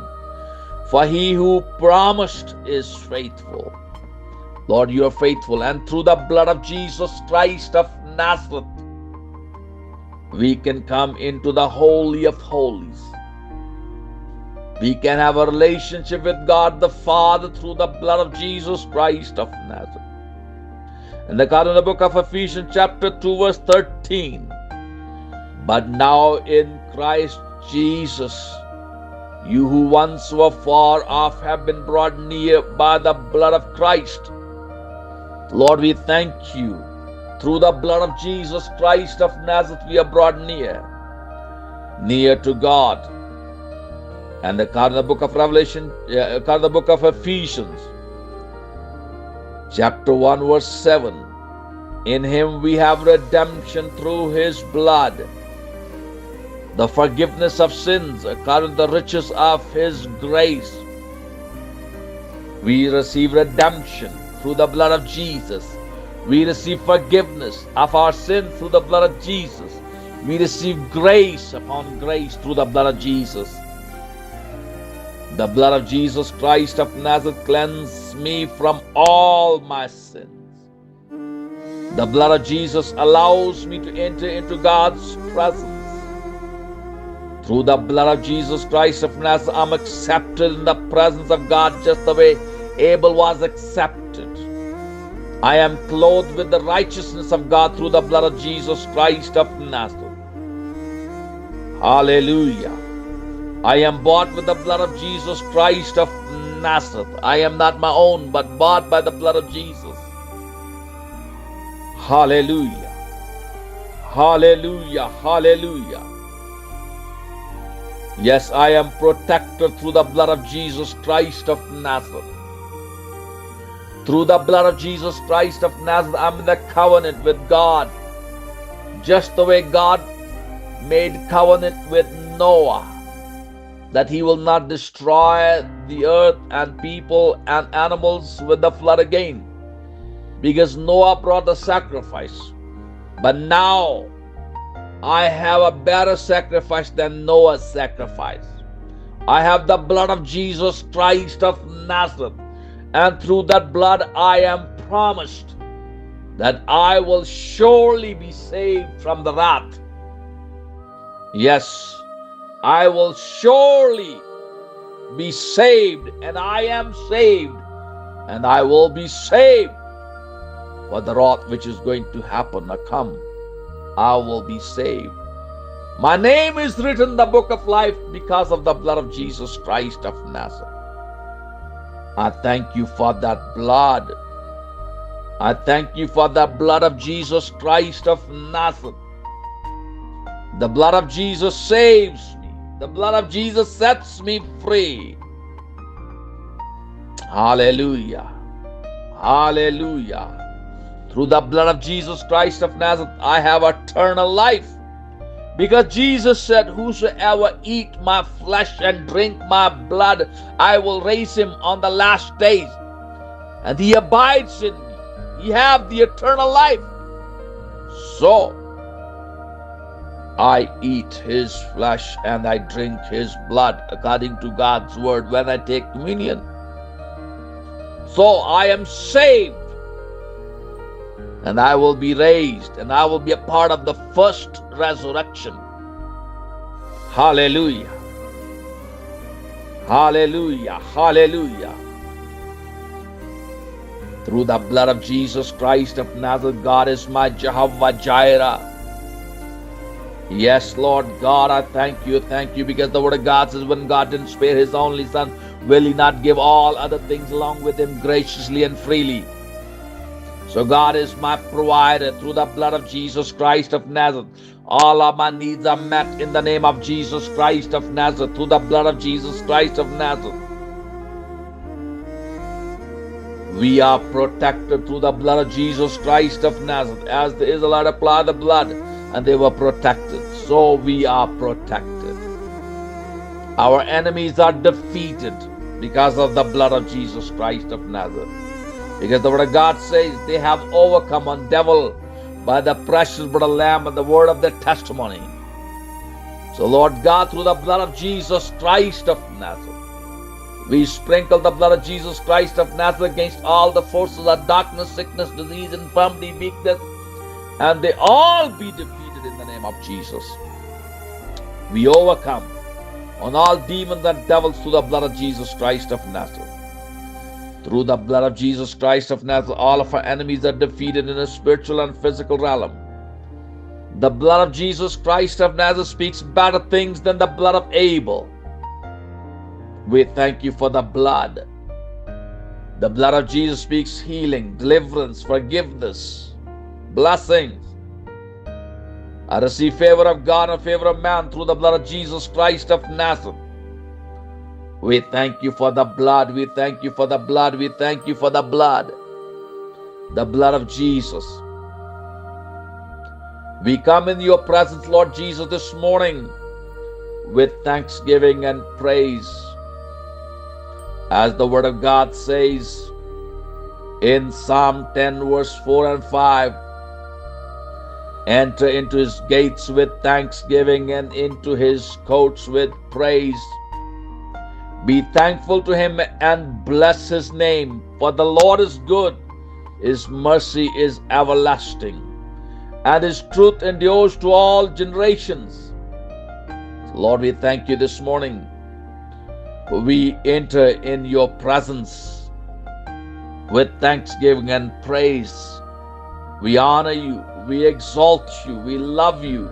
for he who promised is faithful." Lord, you are faithful, and through the blood of Jesus Christ of Nazareth, we can come into the Holy of Holies. We can have a relationship with God the Father through the blood of Jesus Christ of Nazareth. In the book of Ephesians chapter 2 verse 13, "But now in Christ Jesus, you who once were far off have been brought near by the blood of Christ." Lord, we thank you. Through the blood of Jesus Christ of Nazareth, we are brought near to God. And the book of the book of Ephesians, chapter 1, verse 7. "In him we have redemption through his blood, the forgiveness of sins according to the riches of his grace." We receive redemption through the blood of Jesus. We receive forgiveness of our sins through the blood of Jesus. We receive grace upon grace through the blood of Jesus. The blood of Jesus Christ of Nazareth cleanses me from all my sins. The blood of Jesus allows me to enter into God's presence. Through the blood of Jesus Christ of Nazareth, I'm accepted in the presence of God just the way Abel was accepted. I am clothed with the righteousness of God through the blood of Jesus Christ of Nazareth. Hallelujah. I am bought with the blood of Jesus Christ of Nazareth. I am not my own, but bought by the blood of Jesus. Hallelujah. Hallelujah. Hallelujah. Yes, I am protected through the blood of Jesus Christ of Nazareth. Through the blood of Jesus Christ of Nazareth, I'm in the covenant with God. Just the way God made covenant with Noah, that he will not destroy the earth and people and animals with the flood again, because Noah brought the sacrifice. But now I have a better sacrifice than Noah's sacrifice. I have the blood of Jesus Christ of Nazareth. And through that blood, I am promised that I will surely be saved from the wrath. Yes, I will surely be saved, and I am saved, and I will be saved. For the wrath which is going to happen or come, I will be saved. My name is written in the book of life because of the blood of Jesus Christ of Nazareth. I thank you for that blood. I thank you for the blood of Jesus Christ of Nazareth. The blood of Jesus saves me. The blood of Jesus sets me free. Hallelujah. Hallelujah. Through the blood of Jesus Christ of Nazareth, I have eternal life. Because Jesus said, "Whosoever eat my flesh and drink my blood, I will raise him on the last days. And he abides in me. He have the eternal life." So, I eat his flesh and I drink his blood according to God's word when I take communion. So I am saved, and I will be raised, and I will be a part of the first resurrection. Hallelujah. Hallelujah. Hallelujah. Through the blood of Jesus Christ of Nazareth, God is my Jehovah Jireh. Yes, Lord God, I thank you, because the word of God says when God didn't spare his only son, will he not give all other things along with him graciously and freely? So God is my provider through the blood of Jesus Christ of Nazareth. All of my needs are met in the name of Jesus Christ of Nazareth, through the blood of Jesus Christ of Nazareth. We are protected through the blood of Jesus Christ of Nazareth. As the Israelites applied the blood and they were protected, so we are protected. Our enemies are defeated because of the blood of Jesus Christ of Nazareth. Because the word of God says they have overcome on devil by the precious blood of the Lamb and the word of their testimony. So Lord God, through the blood of Jesus Christ of Nazareth, we sprinkle the blood of Jesus Christ of Nazareth against all the forces of darkness, sickness, disease, infirmity, weakness, and they all be defeated in the name of Jesus. We overcome on all demons and devils through the blood of Jesus Christ of Nazareth. Through the blood of Jesus Christ of Nazareth, all of our enemies are defeated in the spiritual and physical realm. The blood of Jesus Christ of Nazareth speaks better things than the blood of Abel. We thank you for the blood. The blood of Jesus speaks healing, deliverance, forgiveness, blessings. I receive favor of God and favor of man through the blood of Jesus Christ of Nazareth. We thank you for the blood. We thank you for the blood. We thank you for the blood. The blood of Jesus. We come in your presence, Lord Jesus, this morning with thanksgiving and praise. As the word of God says in Psalm 10 verse 4 and 5, enter into his gates with thanksgiving and into his courts with praise. Be thankful to him and bless his name, for the Lord is good, his mercy is everlasting, and his truth endures to all generations. Lord, we thank you this morning. We enter in your presence with thanksgiving and praise. We honor you, we exalt you, we love you,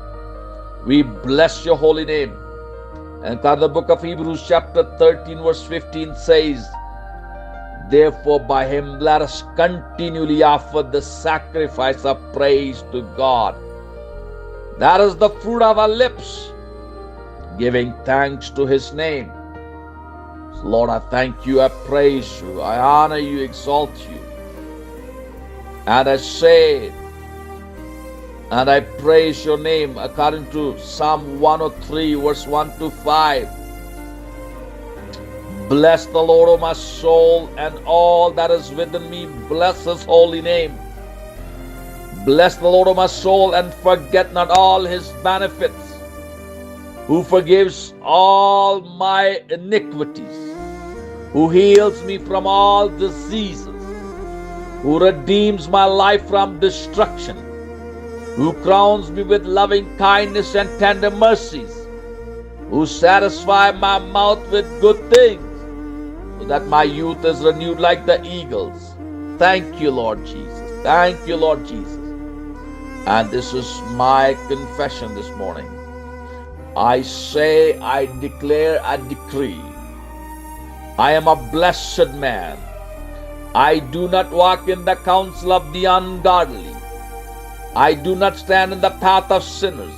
we bless your holy name. And the book of Hebrews chapter 13 verse 15 says, therefore by him let us continually offer the sacrifice of praise to God. That is the fruit of our lips, giving thanks to his name. So Lord, I thank you, I praise you, I honor you, exalt you. And I say, and I praise your name according to Psalm 103 verse 1 to 5. Bless the Lord, O my soul, and all that is within me, bless his holy name. Bless the Lord, O my soul, and forget not all his benefits, who forgives all my iniquities, who heals me from all diseases, who redeems my life from destruction, who crowns me with loving kindness and tender mercies, who satisfies my mouth with good things, so that my youth is renewed like the eagles. Thank you, Lord Jesus. Thank you, Lord Jesus. And this is my confession this morning. I say, I declare, I decree, I am a blessed man. I do not walk in the counsel of the ungodly. I do not stand in the path of sinners.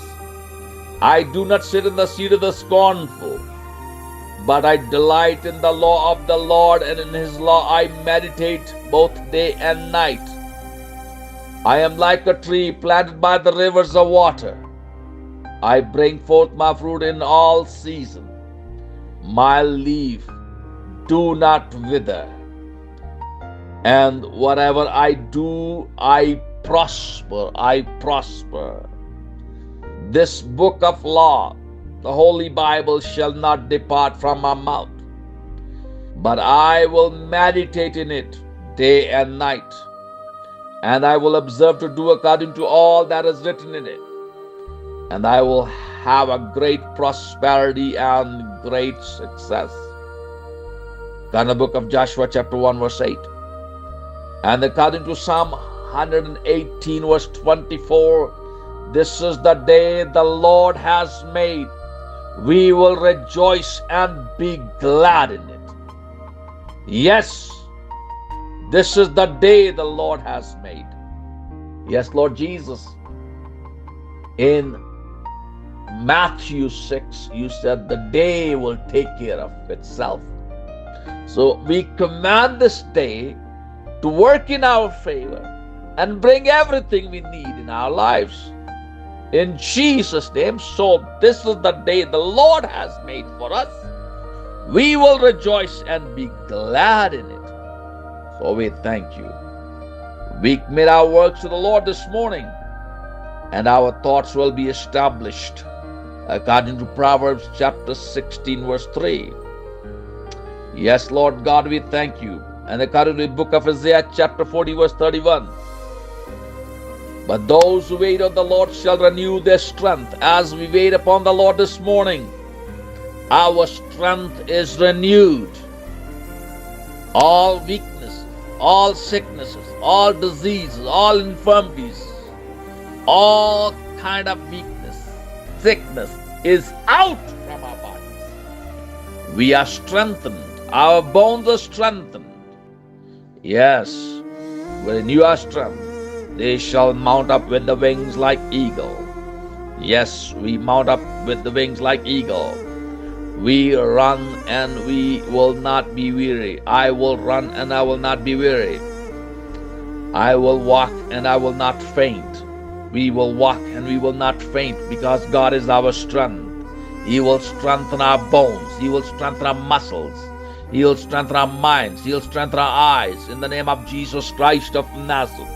I do not sit in the seat of the scornful. But I delight in the law of the Lord, and in his law I meditate both day and night. I am like a tree planted by the rivers of water. I bring forth my fruit in all season. My leaf do not wither. And whatever I do, I prosper. I prosper. This book of law, the Holy Bible, shall not depart from my mouth, but I will meditate in it day and night, and I will observe to do according to all that is written in it, and I will have a great prosperity and great success. In the book of Joshua chapter 1 verse 8. And according to Psalm 118 verse 24, this is the day the Lord has made. We will rejoice and be glad in it. Yes, this is the day the Lord has made. Yes, Lord Jesus. In Matthew 6, you said the day will take care of itself. So we command this day to work in our favor and bring everything we need in our lives. In Jesus' name, so this is the day the Lord has made for us. We will rejoice and be glad in it. So we thank you. We commit our works to the Lord this morning, and our thoughts will be established according to Proverbs chapter 16 verse 3. Yes, Lord God, we thank you. And according to the book of Isaiah chapter 40 verse 31. But those who wait on the Lord shall renew their strength. As we wait upon the Lord this morning, our strength is renewed. All weaknesses, all sicknesses, all diseases, all infirmities, all kind of weakness, sickness is out from our bodies. We are strengthened. Our bones are strengthened. Yes, we renew our strength. They shall mount up with the wings like eagle. Yes, we mount up with the wings like eagle. We run and we will not be weary. I will run and I will not be weary. I will walk and I will not faint. We will walk and we will not faint, because God is our strength. He will strengthen our bones. He will strengthen our muscles. He will strengthen our minds. He will strengthen our eyes in the name of Jesus Christ of Nazareth.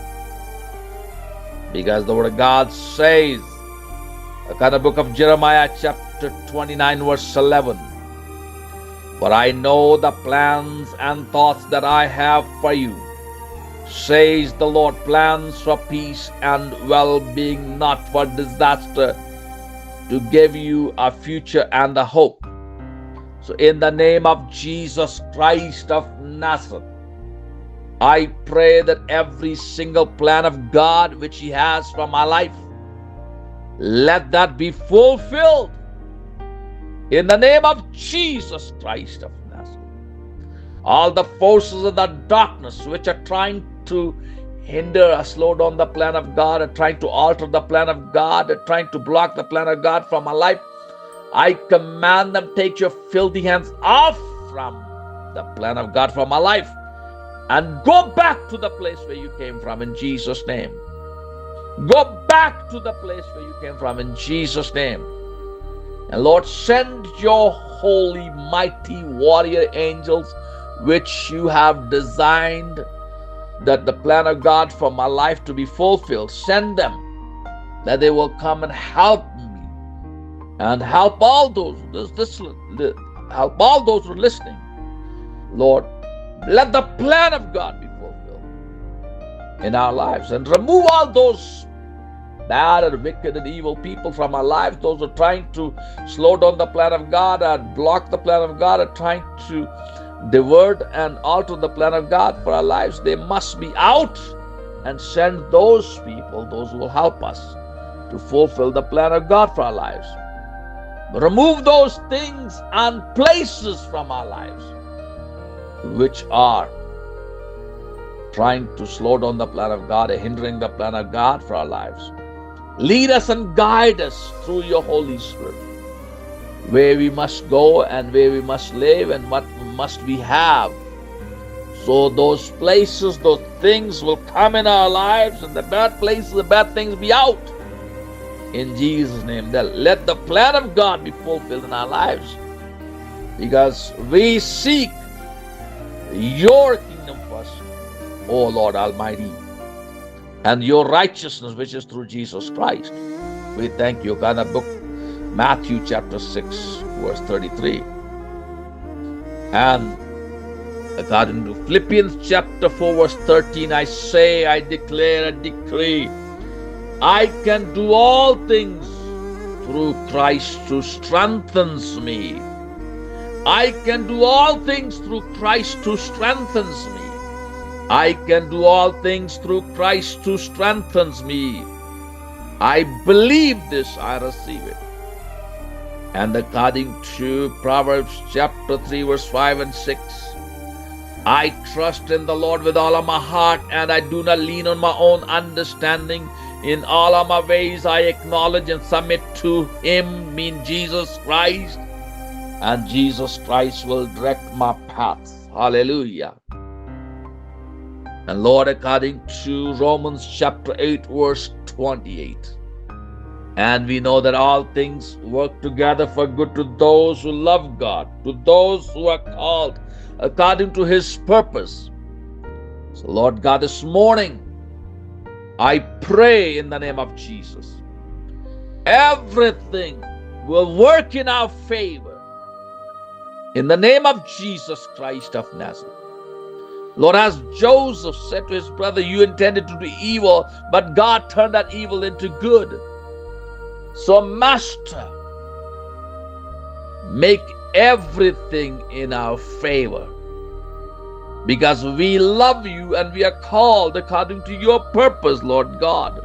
Because the word of God says, in the book of Jeremiah chapter 29 verse 11, for I know the plans and thoughts that I have for you, says the Lord, plans for peace and well-being, not for disaster, to give you a future and a hope. So in the name of Jesus Christ of Nazareth, I pray that every single plan of God which He has for my life, let that be fulfilled in the name of Jesus Christ of Nazareth. All the forces of the darkness which are trying to hinder or slow down the plan of God, are trying to alter the plan of God, are trying to block the plan of God from my life, I command them, take your filthy hands off from the plan of God for my life, and go back to the place where you came from in Jesus' name. Go back to the place where you came from in Jesus' name. And Lord, send your holy, mighty warrior angels, which you have designed that the plan of God for my life to be fulfilled. Send them, that they will come and help me and help all those help all those who are listening. Lord, let the plan of God be fulfilled in our lives, and remove all those bad and wicked and evil people from our lives. Those who are trying to slow down the plan of God and block the plan of God, and trying to divert and alter the plan of God for our lives, they must be out, and send those people, those who will help us to fulfill the plan of God for our lives. Remove those things and places from our lives which are trying to slow down the plan of God, hindering the plan of God for our lives. Lead us and guide us through your Holy Spirit, where we must go and where we must live and what must we have. So those places, those things will come in our lives, and the bad places, the bad things be out. In Jesus' name, let the plan of God be fulfilled in our lives, because we seek your kingdom first, O Lord Almighty, and your righteousness, which is through Jesus Christ. We thank you. God, book Matthew chapter 6 verse 33, and according to Philippians chapter 4 verse 13, I say, I declare, I decree, I can do all things through Christ who strengthens me. I can do all things through Christ who strengthens me. I can do all things through Christ who strengthens me. I believe this, I receive it. And according to Proverbs chapter 3, verse 5 and 6, I trust in the Lord with all of my heart, and I do not lean on my own understanding. In all of my ways I acknowledge and submit to Him, mean Jesus Christ, and Jesus Christ will direct my path. Hallelujah. And Lord, according to Romans chapter 8, verse 28, and we know that all things work together for good to those who love God, to those who are called according to His purpose. So Lord God, this morning, I pray in the name of Jesus, everything will work in our favor. In the name of Jesus Christ of Nazareth. Lord, as Joseph said to his brother, you intended to do evil, but God turned that evil into good. So, Master, make everything in our favor, because we love you and we are called according to your purpose, Lord God.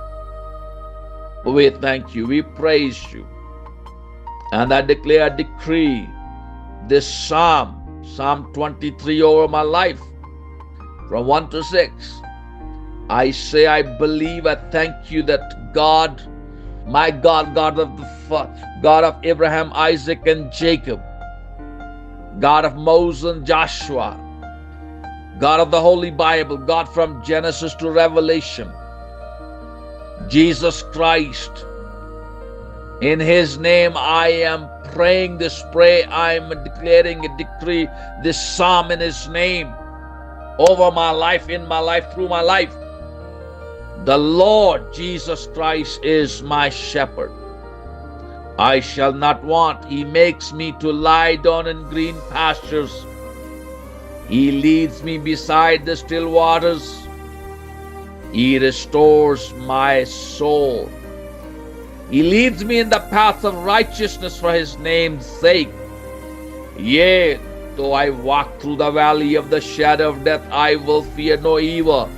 We thank you, we praise you, and I declare a decree this Psalm 23 over my life, from 1 to 6. I say, I believe, I thank you that God, my God, God of Abraham, Isaac, and Jacob, God of Moses and Joshua, God of the Holy Bible, God from Genesis to Revelation, Jesus Christ, in His name I am praying this prayer, I am declaring a decree, this psalm in His name, over my life, in my life, through my life. The Lord Jesus Christ is my shepherd. I shall not want. He makes me to lie down in green pastures. He leads me beside the still waters. He restores my soul. He leads me in the paths of righteousness for His name's sake. Yea, though I walk through the valley of the shadow of death, I will fear no evil.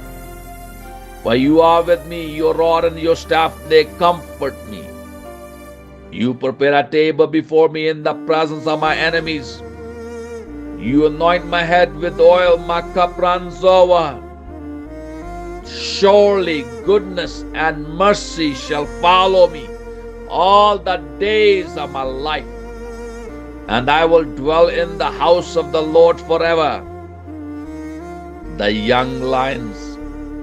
For you are with me, your rod and your staff, they comfort me. You prepare a table before me in the presence of my enemies. You anoint my head with oil, my cup runs over. Surely goodness and mercy shall follow me all the days of my life, and I will dwell in the house of the Lord forever. The young lions,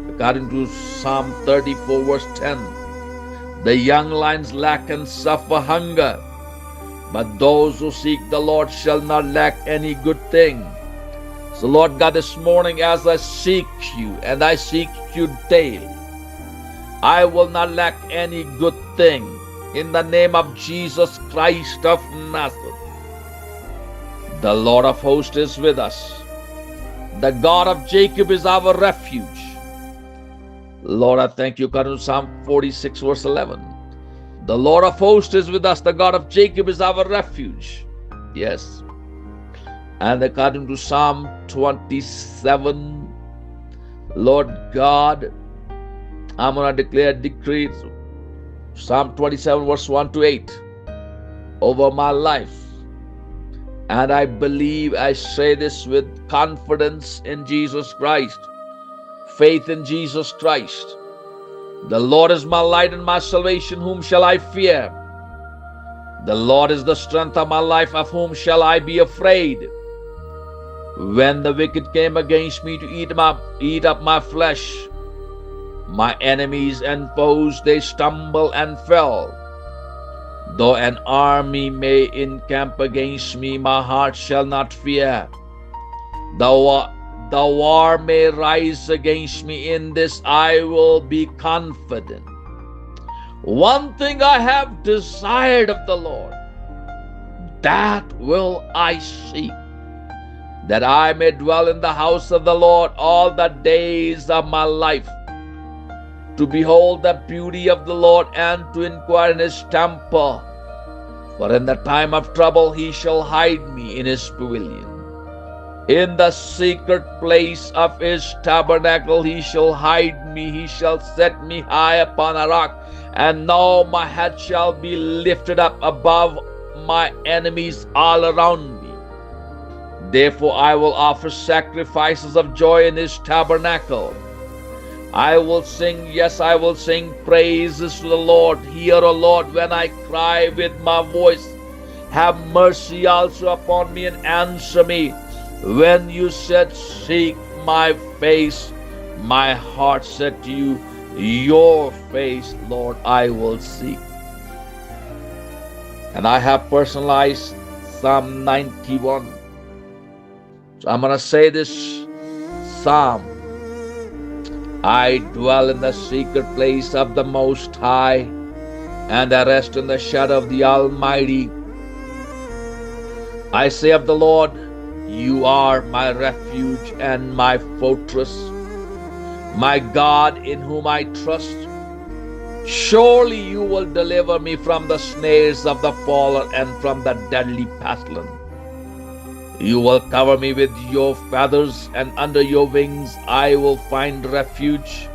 according to Psalm 34 verse 10, the young lions lack and suffer hunger, but those who seek the Lord shall not lack any good thing. So Lord God, this morning as I seek you, and I seek you daily, I will not lack any good thing. In the name of Jesus Christ of Nazareth. The Lord of hosts is with us. The God of Jacob is our refuge. Lord, I thank you, according to Psalm 46 verse 11. The Lord of hosts is with us. The God of Jacob is our refuge. Yes. And according to Psalm 27, Lord God, I'm going to declare decrees. Psalm 27 verse 1 to 8 over my life. And I believe, I say this with confidence in Jesus Christ, faith in Jesus Christ. The Lord is my light and my salvation, whom shall I fear? The Lord is the strength of my life, of whom shall I be afraid? When the wicked came against me to eat up my flesh, my enemies and foes, they stumble and fell. Though an army may encamp against me, my heart shall not fear. The war may rise against me, in this I will be confident. One thing I have desired of the Lord, that will I seek, that I may dwell in the house of the Lord all the days of my life, to behold the beauty of the Lord and to inquire in His temple. For in the time of trouble He shall hide me in His pavilion. In the secret place of his tabernacle he shall hide me. He shall set me high upon a rock. And now my head shall be lifted up above my enemies all around me. Therefore I will offer sacrifices of joy in his tabernacle. I will sing, yes, I will sing praises to the Lord. Hear, O Lord, when I cry with my voice. Have mercy also upon me and answer me. When you said, seek my face, my heart said to you, your face, Lord, I will seek. And I have personalized Psalm 91. So I'm going to say this Psalm. I dwell in the secret place of the Most High, and I rest in the shadow of the Almighty. I say of the Lord, you are my refuge and my fortress, my God in whom I trust. Surely you will deliver me from the snares of the fowler and from the deadly pestilence. You will cover me with your feathers, and under your wings I will find refuge.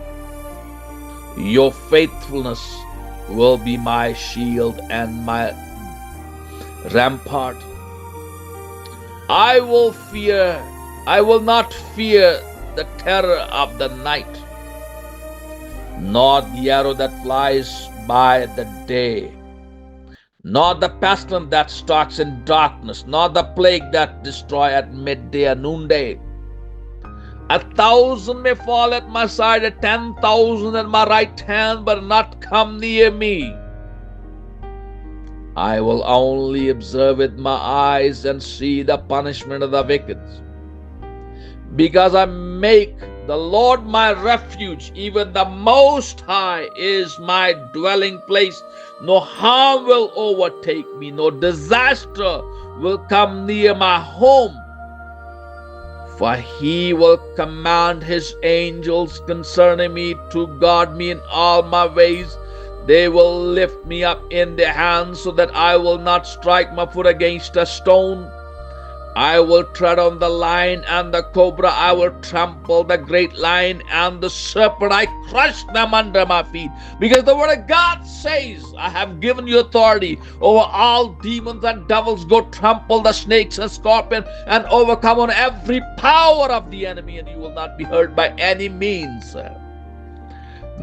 Your faithfulness will be my shield and my rampart. I will not fear the terror of the night, nor the arrow that flies by the day, nor the pestilence that stalks in darkness, nor the plague that destroys at midday and noonday. 1,000 may fall at my side, 10,000 at my right hand, but not come near me. I will only observe with my eyes and see the punishment of the wicked. Because I make the Lord my refuge, even the Most High is my dwelling place. No harm will overtake me, no disaster will come near my home. For he will command his angels concerning me to guard me in all my ways. They will lift me up in their hands so that I will not strike my foot against a stone. I will tread on the lion and the cobra. I will trample the great lion and the serpent. I crush them under my feet. Because the word of God says, I have given you authority over all demons and devils. Go trample the snakes and scorpions and overcome on every power of the enemy, and you will not be hurt by any means.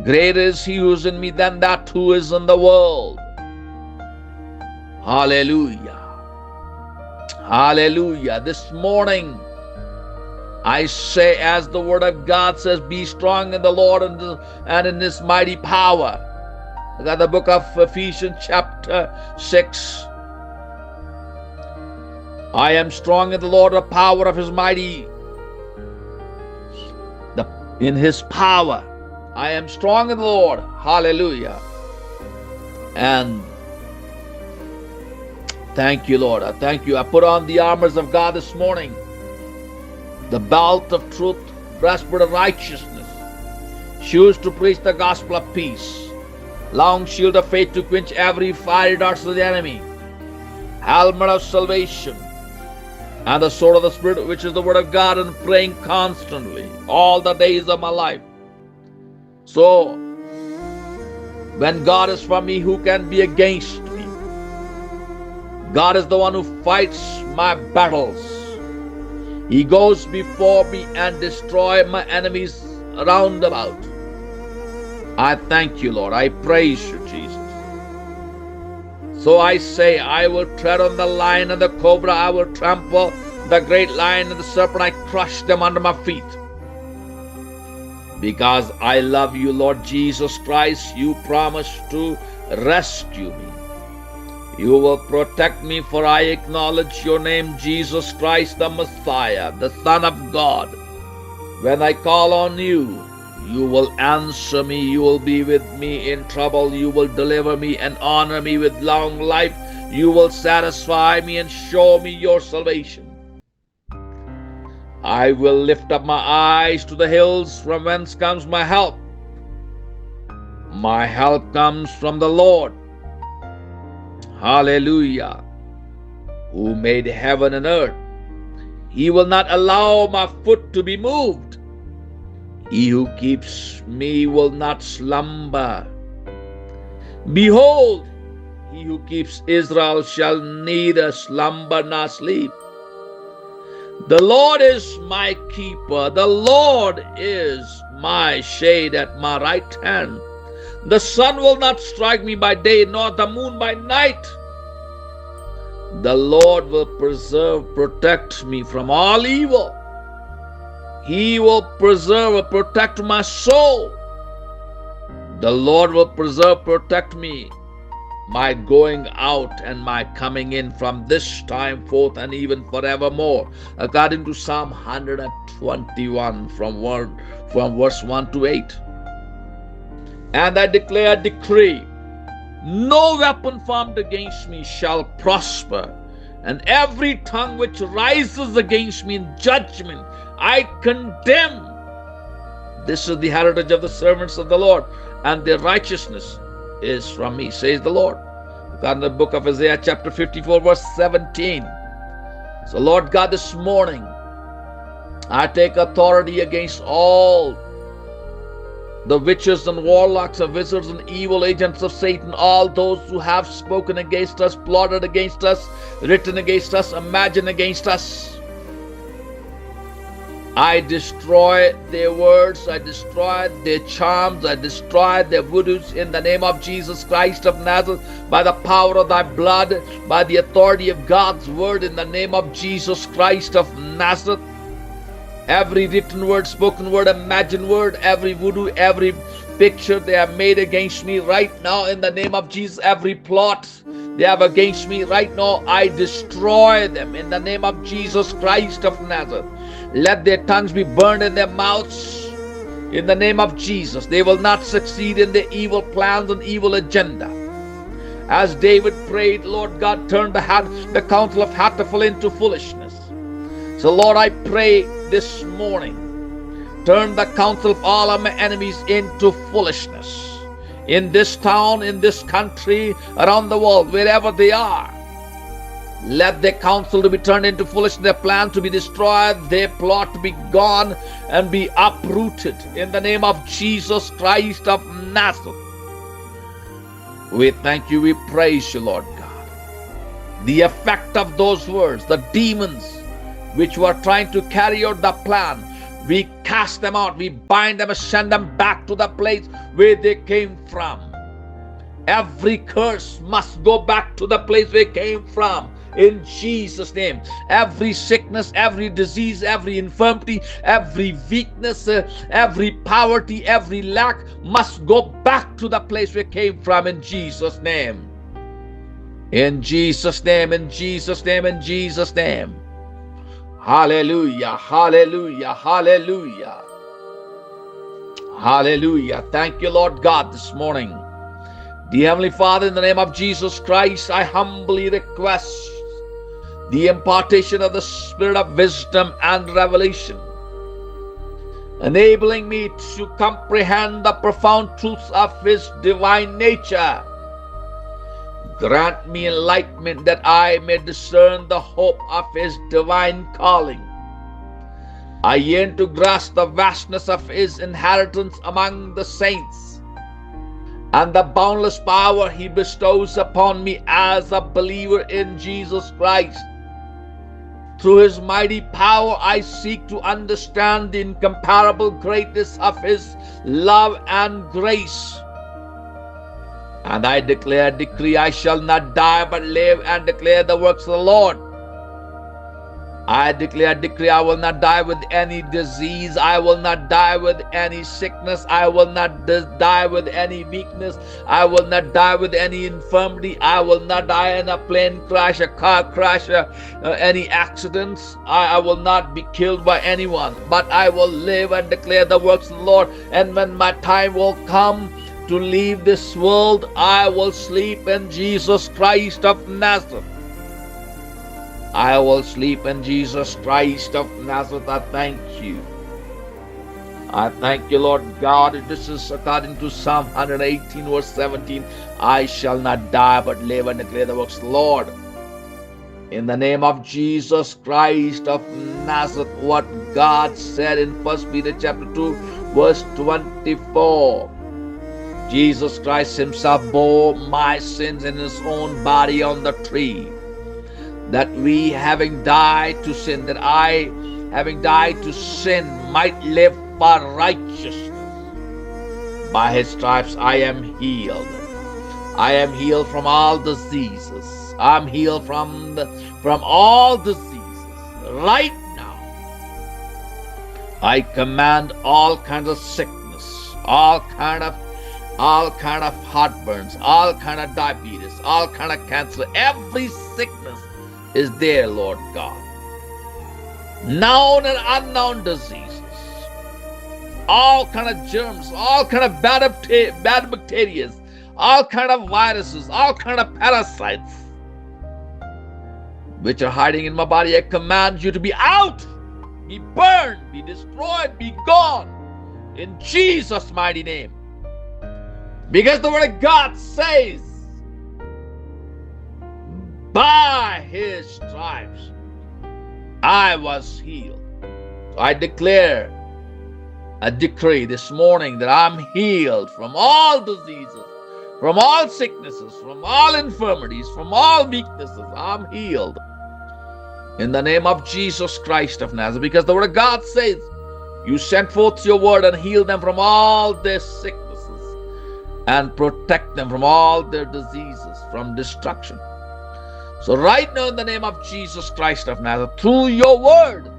Greater is he who is in me than that who is in the world. Hallelujah. Hallelujah. This morning, I say, as the word of God says, be strong in the Lord and in his mighty power. I got the book of Ephesians chapter 6. I am strong in the Lord, the power of his mighty, in his power. I am strong in the Lord. Hallelujah. And thank you, Lord. I thank you. I put on the armors of God this morning. The belt of truth, breastplate of righteousness, shoes to preach the gospel of peace, long shield of faith to quench every fiery darts of the enemy, helmet of salvation, and the sword of the Spirit, which is the word of God, and praying constantly all the days of my life. So, when God is for me, who can be against me? God is the one who fights my battles. He goes before me and destroys my enemies round about. I thank you, Lord. I praise you, Jesus. So I say, I will tread on the lion and the cobra. I will trample the great lion and the serpent. I crush them under my feet. Because I love you, Lord Jesus Christ, you promised to rescue me. You will protect me, for I acknowledge your name, Jesus Christ, the Messiah, the Son of God. When I call on you, you will answer me. You will be with me in trouble. You will deliver me and honor me with long life. You will satisfy me and show me your salvation. I will lift up my eyes to the hills, from whence comes my help. My help comes from the Lord. Hallelujah. Who made heaven and earth. He will not allow my foot to be moved. He who keeps me will not slumber. Behold, he who keeps Israel shall neither slumber nor sleep. The Lord is my keeper. The Lord is my shade at my right hand. The sun will not strike me by day, nor the moon by night. The Lord will protect me from all evil. He will protect my soul. The Lord will protect me, my going out and my coming in from this time forth and even forevermore. According to Psalm 121 from verse 1 to 8. And I decree, no weapon formed against me shall prosper, and every tongue which rises against me in judgment I condemn. This is the heritage of the servants of the Lord, and their righteousness is from me, says the Lord. God, in the book of Isaiah chapter 54 verse 17. So Lord God, this morning I take authority against all the witches and warlocks and wizards and evil agents of Satan, all those who have spoken against us, plotted against us, written against us, imagined against us. I destroy their words, I destroy their charms, I destroy their voodoos in the name of Jesus Christ of Nazareth, by the power of thy blood, by the authority of God's word, in the name of Jesus Christ of Nazareth. Every written word, spoken word, imagined word, every voodoo, every picture they have made against me right now, in the name of Jesus, every plot they have against me right now, I destroy them in the name of Jesus Christ of Nazareth. Let their tongues be burned in their mouths in the name of Jesus. They will not succeed in their evil plans and evil agenda. As David prayed, Lord God, turn the counsel of Ahithophel into foolishness. So Lord, I pray this morning, turn the counsel of all of my enemies into foolishness. In this town, in this country, around the world, wherever they are, let their counsel to be turned into foolishness, their plan to be destroyed, their plot to be gone and be uprooted in the name of Jesus Christ of Nazareth. We thank you, we praise you, Lord God. The effect of those words, the demons which were trying to carry out the plan, we cast them out, we bind them and send them back to the place where they came from. Every curse must go back to the place where it came from. In Jesus' name, every sickness, every disease, every infirmity, every weakness, every poverty, every lack must go back to the place where it came from, in Jesus' name. In Jesus' name, in Jesus' name, in Jesus' name. Hallelujah, hallelujah, hallelujah. Hallelujah. Thank you, Lord God, this morning. Dear Heavenly Father, in the name of Jesus Christ, I humbly request the impartation of the spirit of wisdom and revelation, enabling me to comprehend the profound truths of His divine nature. Grant me enlightenment that I may discern the hope of His divine calling. I yearn to grasp the vastness of His inheritance among the saints and the boundless power He bestows upon me as a believer in Jesus Christ. Through His mighty power, I seek to understand the incomparable greatness of His love and grace. And I decree, I shall not die but live and declare the works of the Lord. I decree, I will not die with any disease. I will not die with any sickness. I will not die with any weakness. I will not die with any infirmity. I will not die in a plane crash, a car crash, any accidents. I will not be killed by anyone, but I will live and declare the works of the Lord. And when my time will come to leave this world, I will sleep in Jesus Christ of Nazareth. I will sleep in Jesus Christ of Nazareth. I thank you. I thank you, Lord God. This is according to Psalm 118 verse 17. I shall not die but live and declare the works of the Lord. In the name of Jesus Christ of Nazareth, what God said in 1 Peter chapter 2, verse 24. Jesus Christ himself bore my sins in his own body on the tree, that we, having died to sin, that I, having died to sin, might live for righteousness. By his stripes I am healed. I am healed from all diseases. I'm healed from all diseases. Right now, I command all kinds of sickness, all kind of heartburns, all kind of diabetes, all kind of cancer. Every sickness is there, Lord God. Known and unknown diseases, all kind of germs, all kind of bad bacteria, all kind of viruses, all kind of parasites which are hiding in my body. I command you to be out, be burned, be destroyed, be gone in Jesus' mighty name. Because the word of God says, by his stripes I was healed. So I declare a decree this morning that I'm healed from all diseases, from all sicknesses, from all infirmities, from all weaknesses. I'm healed in the name of Jesus Christ of Nazareth. Because the word of God says, you sent forth your word and healed them from all their sicknesses and protect them from all their diseases, from destruction. So right now, in the name of Jesus Christ of Nazareth, through your word,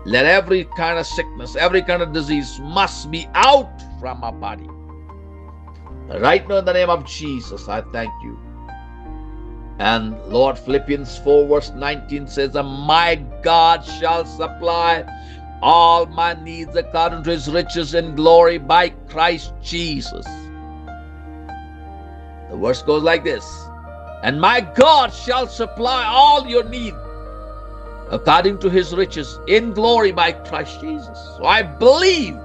let every kind of sickness, every kind of disease must be out from our body. Right now, in the name of Jesus, I thank you. And Lord, Philippians 4 verse 19 says, and my God shall supply all my needs according to his riches in glory by Christ Jesus. The verse goes like this, and my God shall supply all your need according to his riches in glory by Christ Jesus. So I believe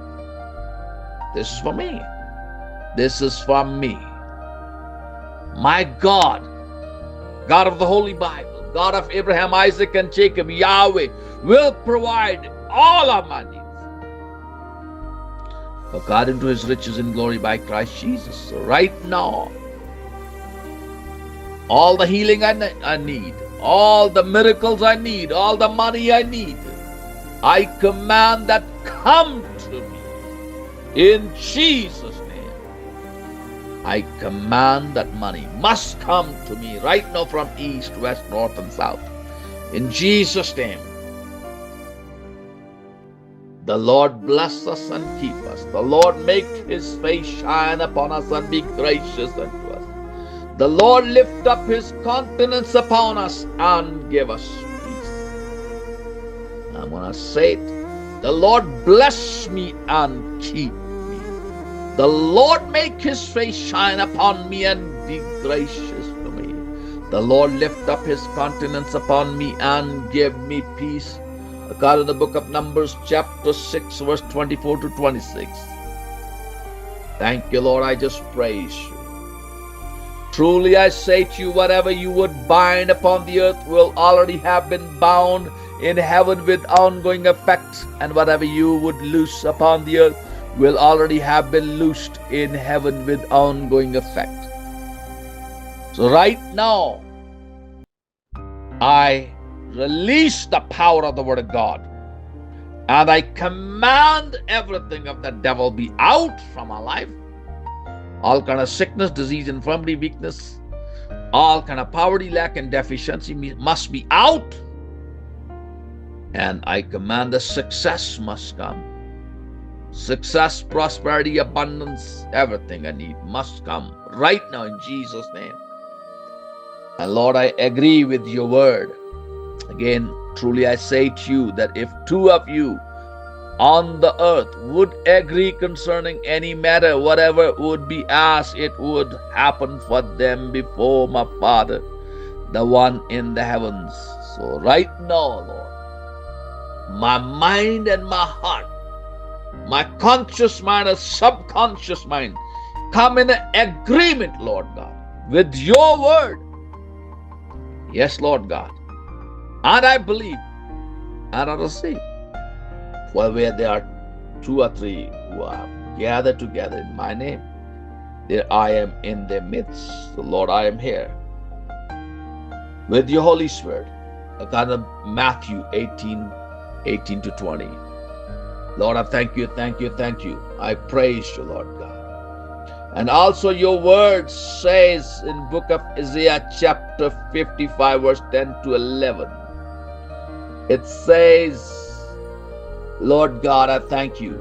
this is for me. This is for me. My God, God of the Holy Bible, God of Abraham, Isaac, and Jacob, Yahweh will provide all of my needs according to his riches in glory by Christ Jesus. So right now, all the healing I need, all the miracles I need, all the money I need, I command that come to me in Jesus' name. I command that money must come to me right now from east, west, north, and south. In Jesus' name. The Lord bless us and keep us. The Lord make his face shine upon us and be gracious unto us. The Lord lift up his countenance upon us and give us peace. I'm going to say it. The Lord bless me and keep me. The Lord make his face shine upon me and be gracious to me. The Lord lift up his countenance upon me and give me peace. According to the book of Numbers, chapter 6, verse 24 to 26. Thank you, Lord. I just praise you. Truly I say to you, whatever you would bind upon the earth will already have been bound in heaven with ongoing effect, and whatever you would loose upon the earth will already have been loosed in heaven with ongoing effect. So right now, I release the power of the word of God, and I command everything of the devil be out from our life. All kind of sickness, disease, infirmity, weakness, all kind of poverty, lack, and deficiency must be out. And I command that success must come. Success, prosperity, abundance, everything I need must come right now in Jesus' name. And Lord, I agree with your word. Again, truly I say to you that if two of you on the earth would agree concerning any matter, whatever would be asked, it would happen for them before my Father, the one in the heavens. So right now, Lord, my mind and my heart, my conscious mind and subconscious mind come in agreement, Lord God, with your word. Yes, Lord God. And I believe and I receive. For where there are two or three who are gathered together in my name, there I am in their midst. So Lord, I am here with your Holy Spirit. According to Matthew 18 to 20. Lord, I thank you, thank you, thank you. I praise you, Lord God. And also your word says in book of Isaiah chapter 55 verse 10 to 11. It says, Lord God, I thank you.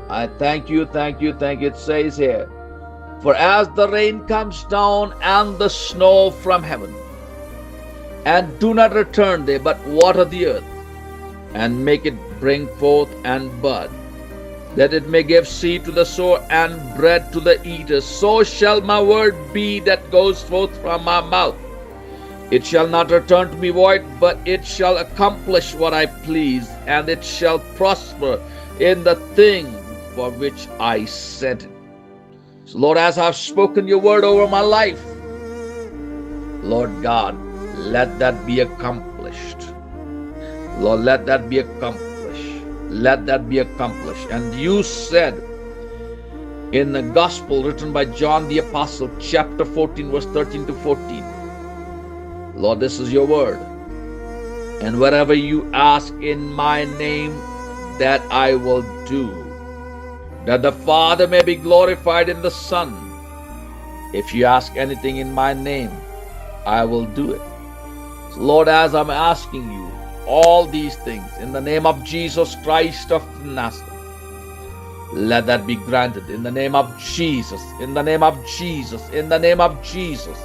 I thank you, thank you, thank you. It says here, for as the rain comes down and the snow from heaven, and do not return there, but water the earth, and make it bring forth and bud, that it may give seed to the sower and bread to the eaters, so shall my word be that goes forth from my mouth. It shall not return to me void, but it shall accomplish what I please, and it shall prosper in the thing for which I sent it. So Lord, as I've spoken your word over my life, Lord God, let that be accomplished. Lord, let that be accomplished. Let that be accomplished. And you said in the gospel written by John the Apostle, chapter 14, verse 13 to 14, Lord, this is your word. And whatever you ask in my name, that I will do, that the Father may be glorified in the Son. If you ask anything in my name, I will do it. So Lord, as I'm asking you all these things in the name of Jesus Christ of Nazareth, let that be granted in the name of Jesus, in the name of Jesus, in the name of Jesus.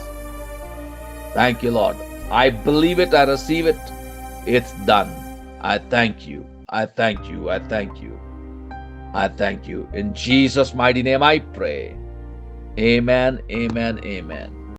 Thank you, Lord. I believe it, I receive it. It's done. I thank you. I thank you. I thank you. I thank you. In Jesus' mighty name I pray. Amen, amen, amen.